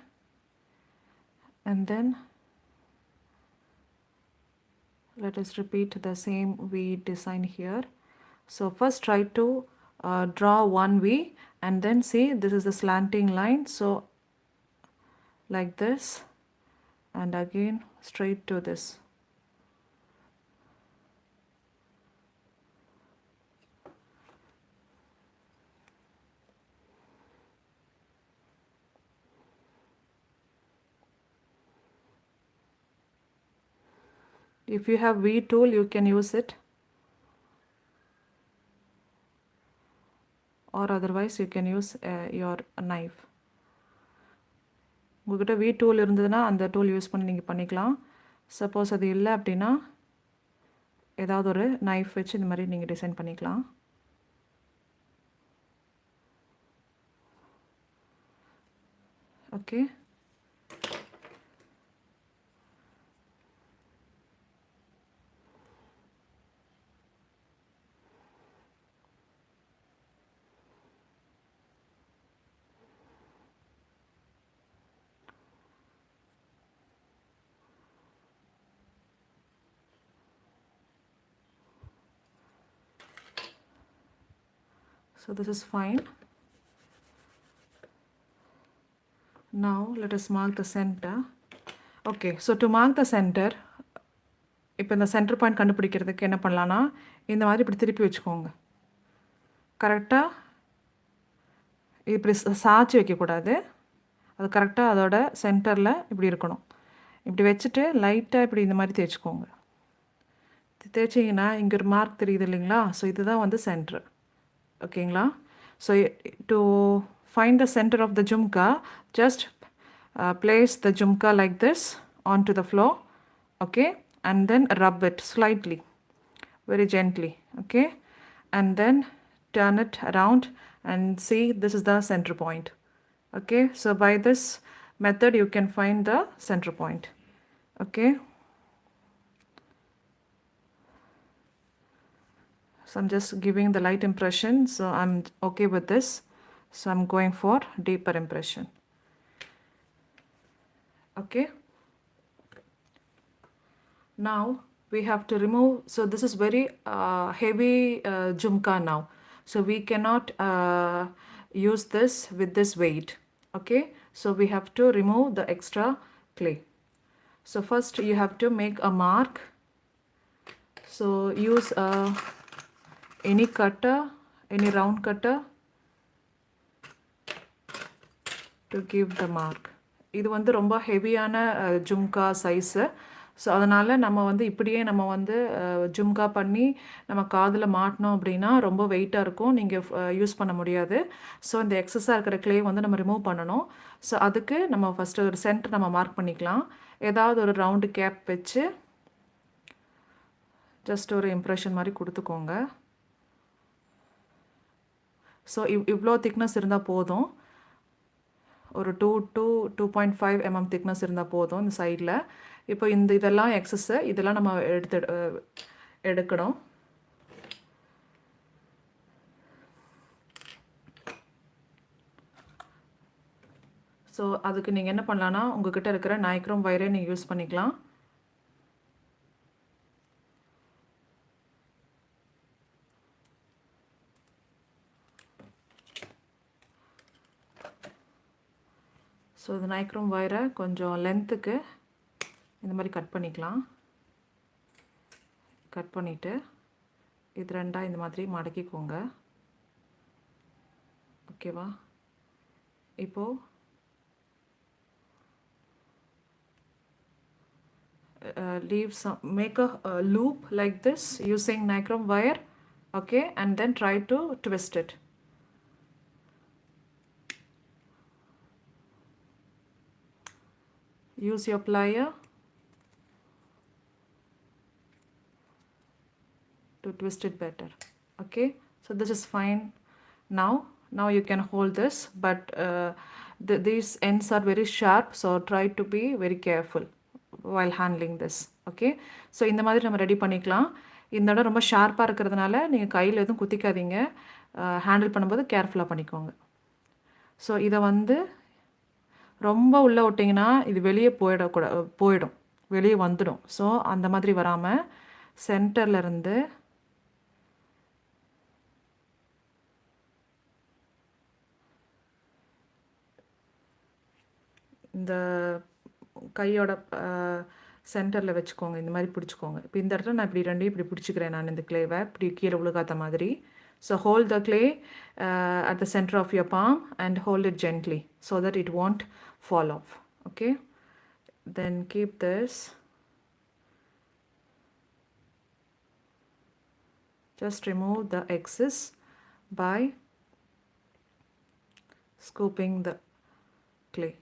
and then let us repeat the same V design here. So first try to draw one V, and then see this is the slanting line, so like this, and again straight to this. If you have V tool, you can use it, or otherwise you can use your knife. உங்கள்கிட்ட வீ tool இருந்ததுன்னா அந்த tool use பண்ணி நீங்கள் பண்ணிக்கலாம். Suppose அது இல்லை அப்படின்னா ஏதாவது ஒரு நைஃப் வச்சு இந்த மாதிரி நீங்கள் டிசைன் பண்ணிக்கலாம். Okay, so this is fine. Now let us mark the center. Okay, so to mark the center, இப்போ இந்த சென்டர் பாயிண்ட் கண்டுபிடிக்கிறதுக்கு என்ன பண்ணலான்னா இந்த மாதிரி இப்படி திருப்பி வச்சுக்கோங்க. கரெக்டாக இப்படி சாய்ச்சி வைக்கக்கூடாது. அது கரெக்டாக அதோட சென்டரில் இப்படி இருக்கணும். இப்படி வச்சுட்டு லைட்டாக இப்படி இந்த மாதிரி தேய்ச்சிக்கோங்க. தேய்ச்சிங்கன்னா இங்கே ஒரு மார்க் தெரியுது இல்லைங்களா? ஸோ இதுதான் வந்து சென்ட்ரு. ஓகேங்களா? So to find the centre of the jhumka, just place the jumka like this onto the floor, okay, and then rub it slightly, very gently, okay, and then turn it around and see this is the center point. Okay, so by this method you can find the center point. Okay, so I'm just giving the light impression, so I'm okay with this, so I'm going for deeper impression. Okay, now we have to remove, so this is very heavy jumka now, so we cannot use this with this weight. Okay, so we have to remove the extra clay. So first you have to make a mark, so use any cutter, any round cutter to give the mark. இது வந்து ரொம்ப ஹெவியான jhumka size. So அதனால் நம்ம வந்து இப்படியே நம்ம வந்து ஜும்கா பண்ணி நம்ம காதில் மாட்டினோம் அப்படின்னா ரொம்ப வெயிட்டாக இருக்கும், நீங்கள் யூஸ் பண்ண முடியாது. ஸோ இந்த எக்ஸஸாக இருக்கிற க்ளே வந்து நம்ம ரிமூவ் பண்ணணும். ஸோ அதுக்கு நம்ம ஃபஸ்ட்டு ஒரு சென்டர் நம்ம மார்க் பண்ணிக்கலாம். ஏதாவது ஒரு ரவுண்டு கேப் வச்சு ஜஸ்ட் ஒரு இம்ப்ரெஷன் மாதிரி கொடுத்துக்கோங்க. ஸோ இவ்வளோ திக்னஸ் இருந்தால் போதும். ஒரு 2.5 mm திக்னஸ் இருந்தால் போதும் இந்த சைடில். இப்போ இதெல்லாம் எக்ஸஸ்ஸு, இதெல்லாம் நம்ம எடுக்கணும். ஸோ அதுக்கு நீங்கள் என்ன பண்ணலான்னா உங்கள்கிட்ட இருக்கிற நைக்ரோம் வயரை நீங்கள் யூஸ் பண்ணிக்கலாம். ஸோ இந்த நைக்ரோம் வயரை கொஞ்சம் லென்த்துக்கு இந்த மாதிரி கட் பண்ணிக்கலாம். கட் பண்ணிவிட்டு இது ரெண்டாக இந்த மாதிரி மடக்கிக்கோங்க. ஓகேவா? இப்போது make a loop like this using nichrome wire, okay, and then try to twist it. Use your plier to twist it better. Okay, so this is fine. Now you can hold this, but these ends are very sharp, so try to be very careful while handling this. Okay, so இந்த மாதிரி நம்ம ready பண்ணிக்கலாம். இந்த இடம் ரொம்ப ஷார்ப்பாக இருக்கிறதுனால நீங்கள் கையில் எதுவும் குத்திக்காதீங்க, ஹேண்டில் பண்ணும்போது கேர்ஃபுல்லாக பண்ணிக்கோங்க. ஸோ இதை வந்து ரொம்ப உள்ளே விட்டிங்கன்னா இது வெளியே போயிடும், வெளியே வந்துடும். ஸோ அந்த மாதிரி வராமல் சென்டர்லேருந்து இந்த கையோட சென்டரில் வச்சுக்கோங்க, இந்த மாதிரி பிடிச்சிக்கோங்க. இப்போ இந்த இடத்துல நான் இப்படி ரெண்டையும் இப்படி பிடிச்சிக்கிறேன் நான் இந்த க்ளேவை, இப்படி கீழே விழுகாத மாதிரி. So hold the clay at the center of your palm and hold it gently so that it won't fall off. Okay, then keep this. Just remove the excess by scooping the clay.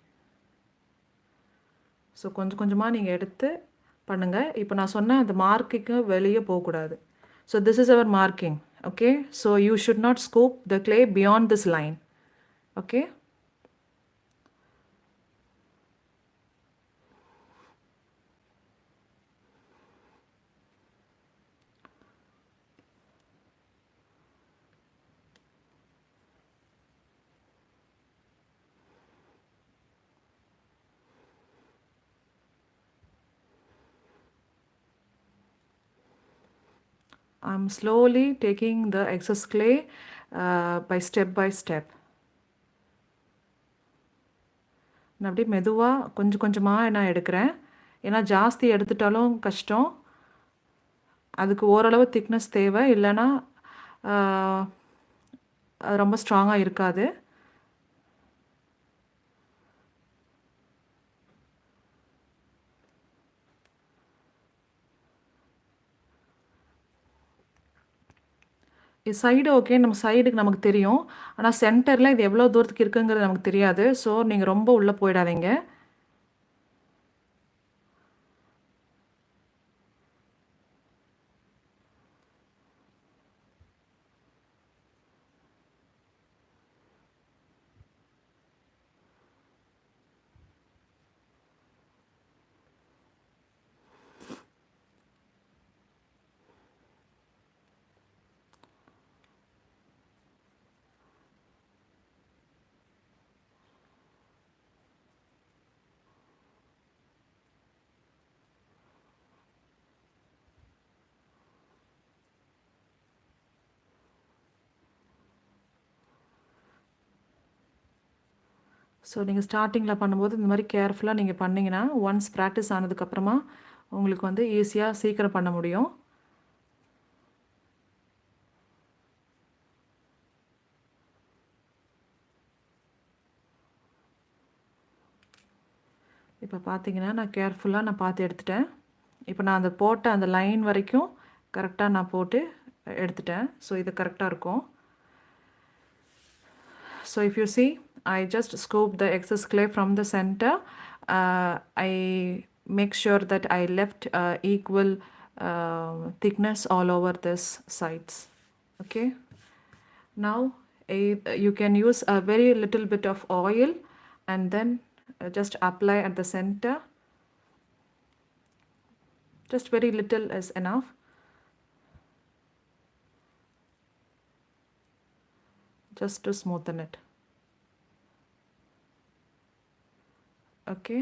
So கொஞ்சம் கொஞ்சமாக நீங்கள் எடுத்து பண்ணுங்கள். இப்போ நான் சொன்ன அந்த மார்க்குக்கு வெளியே போகக்கூடாது. So this is our marking. Okay, so you should not scoop the clay beyond this line. Okay. I'm slowly taking the excess clay by step. நான் அப்படியே மெதுவாக கொஞ்சம் கொஞ்சமாக நான் எடுக்கிறேன். ஏன்னா ஜாஸ்தி எடுத்துட்டாலும் கஷ்டம். அதுக்கு ஓரளவு திக்னஸ் தேவை, இல்லைன்னா அது ரொம்ப ஸ்ட்ராங்காக இருக்காது. சைடு ஓகே, நம்ம சைடுக்கு நமக்கு தெரியும். ஆனால் சென்டரில் இது எவ்வளோ தூரத்துக்கு இருக்குங்கிறது நமக்கு தெரியாது. ஸோ நீங்கள் ரொம்ப உள்ளே போயிடாதீங்க. ஸோ நீங்கள் ஸ்டார்டிங்கில் பண்ணும்போது இந்த மாதிரி கேர்ஃபுல்லாக நீங்கள் பண்ணிங்கன்னா ஒன்ஸ் ப்ராக்டிஸ் ஆனதுக்கப்புறமா உங்களுக்கு வந்து ஈஸியாக சீக்கிரம் பண்ண முடியும். இப்போ பார்த்தீங்கன்னா நான் கேர்ஃபுல்லாக நான் பார்த்து எடுத்துட்டேன். இப்போ நான் அந்த போட்ட அந்த லைன் வரைக்கும் கரெக்டாக நான் போட்டு எடுத்துட்டேன். ஸோ இது கரெக்டாக இருக்கும். So if you see, I just scoop the excess clay from the center. I make sure that I left equal thickness all over this sides. Okay. Now you can use a very little bit of oil and then just apply at the center. Just very little is enough. Just to smoothen it. Okay,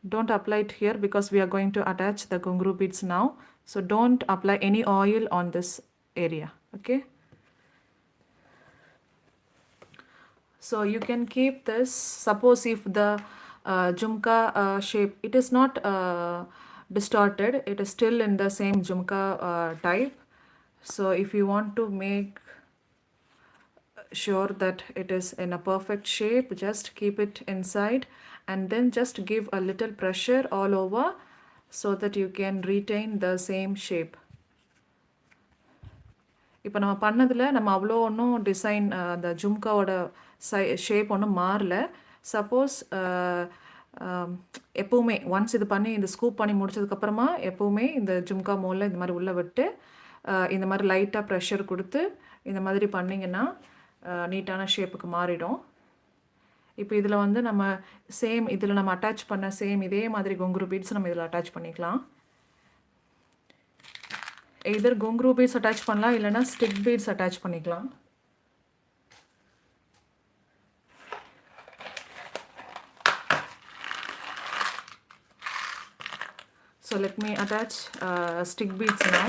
don't apply it here because we are going to attach the ghungroo beads now, so don't apply any oil on this area. Okay, so you can keep this. Suppose if the jumka shape, it is not distorted, it is still in the same jumka type. So if you want to make sure that it is in a perfect shape, just keep it inside and then just give a little pressure all over so that you can retain the same shape. இப்போ நம்ம பண்ணதில் நம்ம அவ்வளோ ஒன்றும் design அந்த ஜும்காவோட shape ஒன்றும் மாறல. Suppose எப்போவுமே ஒன்ஸ் இது பண்ணி இந்த ஸ்கூப் பண்ணி முடிச்சதுக்கப்புறமா எப்போவுமே இந்த ஜும்கா மோலில் இந்த மாதிரி உள்ளே விட்டு இந்த மாதிரி லைட்டாக ப்ரெஷர் கொடுத்து இந்த மாதிரி பண்ணிங்கன்னா நீட்டான ஷேப்புக்கு மாறிடும். இப்போ இதில் வந்து நம்ம சேம் இதில் நம்ம அட்டாச் பண்ண சேம் இதே மாதிரி கொங்குரு பீட்ஸ் நம்ம இதில் அட்டாச் பண்ணிக்கலாம். எதர் கொங்குரு பீட்ஸ் அட்டாச் பண்ணலாம், இல்லைனா ஸ்டிக் பீட்ஸ் அட்டாச் பண்ணிக்கலாம். So let me attach stick beads now.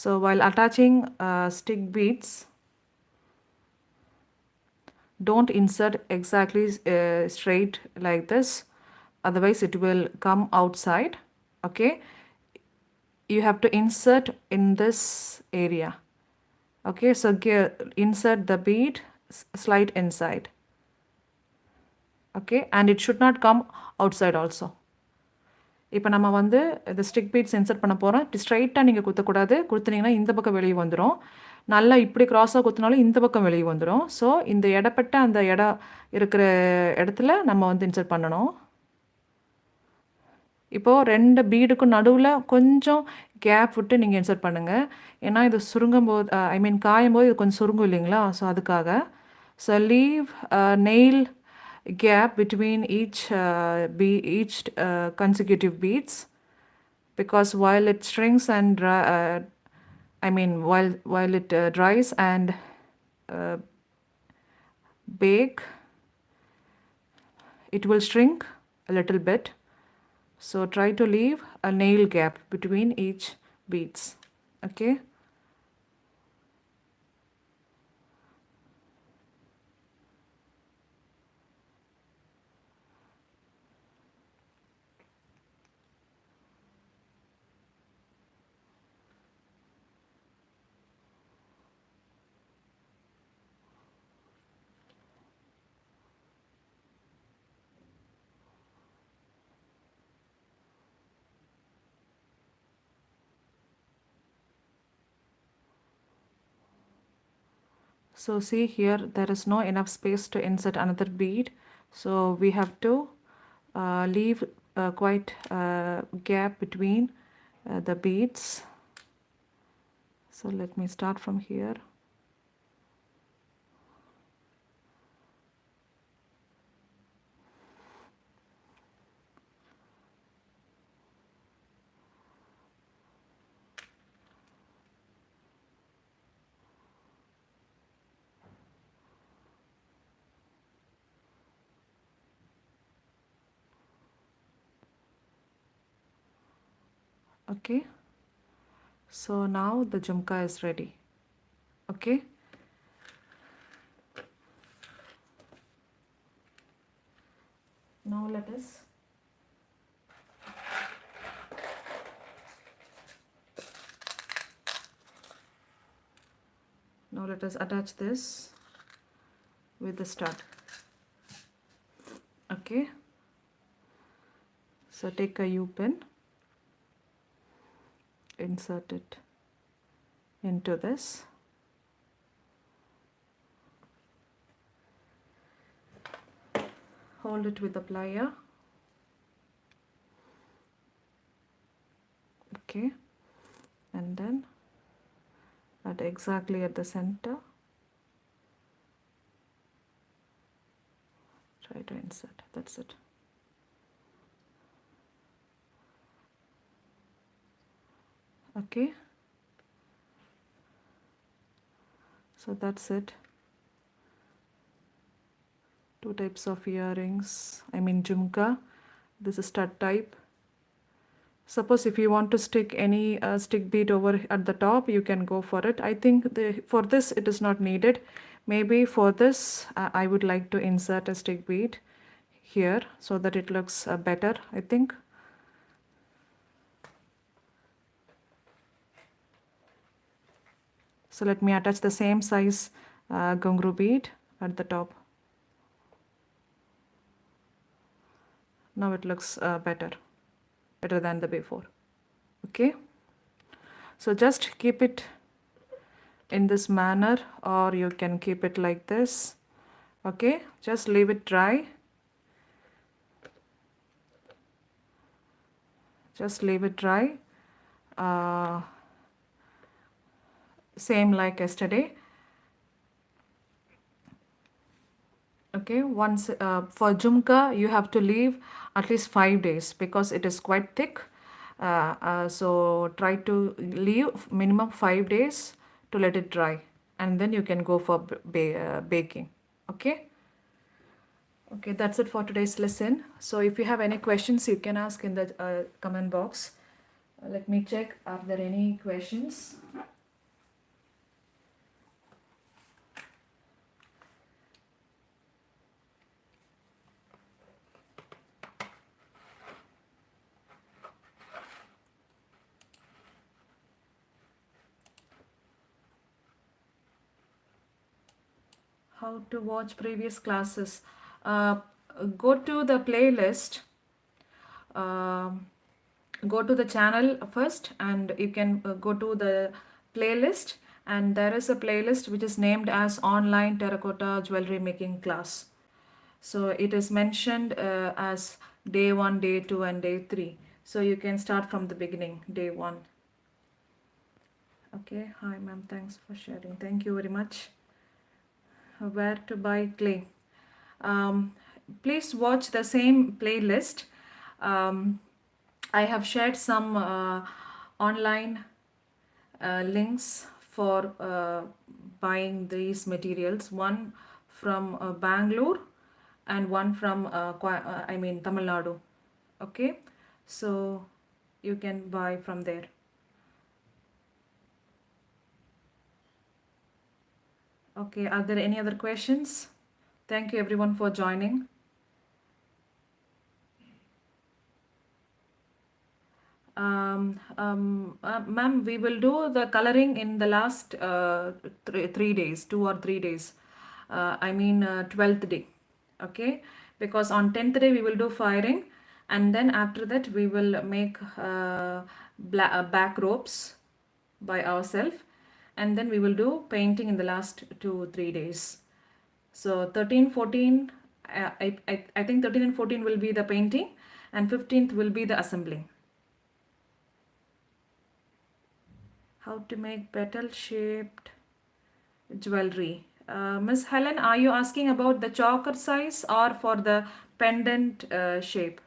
So while attaching stick beads, don't insert exactly straight like this, otherwise it will come outside. Okay, you have to insert in this area. Okay, so insert the bead slide inside. Okay, and it should not come outside also. இப்போ நம்ம வந்து இந்த stick beads insert பண்ண போகிறோம். ஸ்ட்ரைட்டாக நீங்கள் குத்தக்கூடாது, கொடுத்துனீங்கன்னா இந்த பக்கம் வெளியே வந்துடும். நல்லா இப்படி க்ராஸாக குத்துனாலும் இந்த பக்கம் வெளியே வந்துடும். ஸோ இந்த இடப்பட்ட அந்த இடம் இருக்கிற இடத்துல நம்ம வந்து இன்சர்ட் பண்ணணும். இப்போது 2 பீடுக்கும் நடுவில் கொஞ்சம் கேப் விட்டு நீங்கள் இன்சர்ட் பண்ணுங்கள். ஏன்னா இது சுருங்கும் போது ஐ மீன் காயும் போது இது கொஞ்சம் சுருங்கும் இல்லைங்களா? ஸோ அதுக்காக. So leave nail gap between each consecutive beads, because while it shrinks and I mean while it dries and uh, bake, it will shrink a little bit. So try to leave a nail gap between each beads. Okay. So see here, there is no enough space to insert another bead. So we have to leave quite a gap between the beads. So let me start from here. Okay. So now the jhumka is ready. Okay. Now let us attach this with the stud. Okay. So take a U-pin, insert it into this. Hold it with the plier. Okay. And then exactly at the center, try to insert. That's it. Okay. So that's it. 2 types of earrings. I mean jhumka. This is stud type. Suppose if you want to stick any stick bead over at the top, you can go for it. I think for this it is not needed. Maybe for this I would like to insert a stick bead here so that it looks better, I think. So let me attach the same size ghungroo bead at the top. Now it looks better than the before. Okay. So just keep it in this manner, or you can keep it like this. Okay. Just leave it dry. Just leave it dry. Same like yesterday. Okay. Once for jhumka you have to leave at least 5 days because it is quite thick. So try to leave minimum 5 days to let it dry, and then you can go for baking. Okay. Okay, that's it for today's lesson. So if you have any questions, you can ask in the comment box. Let me check, are there any questions? How to watch previous classes? Go to the playlist. Go to the channel first, and you can go to the playlist and there is a playlist which is named as Online Terracotta Jewellery Making Class. So it is mentioned as day 1, day 2, and day 3. So you can start from the beginning, day 1. Okay, hi ma'am, thanks for sharing. Thank you very much. Where to buy clay? Um, Please watch the same playlist. Um, I have shared some online links for buying these materials. One from Bangalore and one from Tamil Nadu. Okay, so you can buy from there. Okay, are there any other questions? Thank you everyone for joining. Ma'am, we will do the coloring in the last 3 days, 2 or 3 days. 12th day. Okay, because on 10th day we will do firing, and then after that we will make back ropes by ourselves, and then we will do painting in the last 2 3 days. So 13, 14, I think 13 and 14 will be the painting, and 15th will be the assembling. How to make petal shaped jewelry. Miss Helen, are you asking about the choker size or for the pendant shape?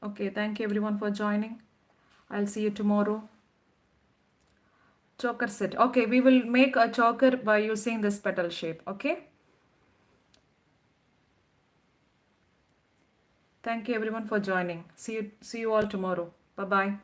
Okay, thank you everyone for joining. I'll see you tomorrow. Choker set. Okay, we will make a choker by using this petal shape. Okay. Thank you everyone for joining. See you all tomorrow. Bye bye.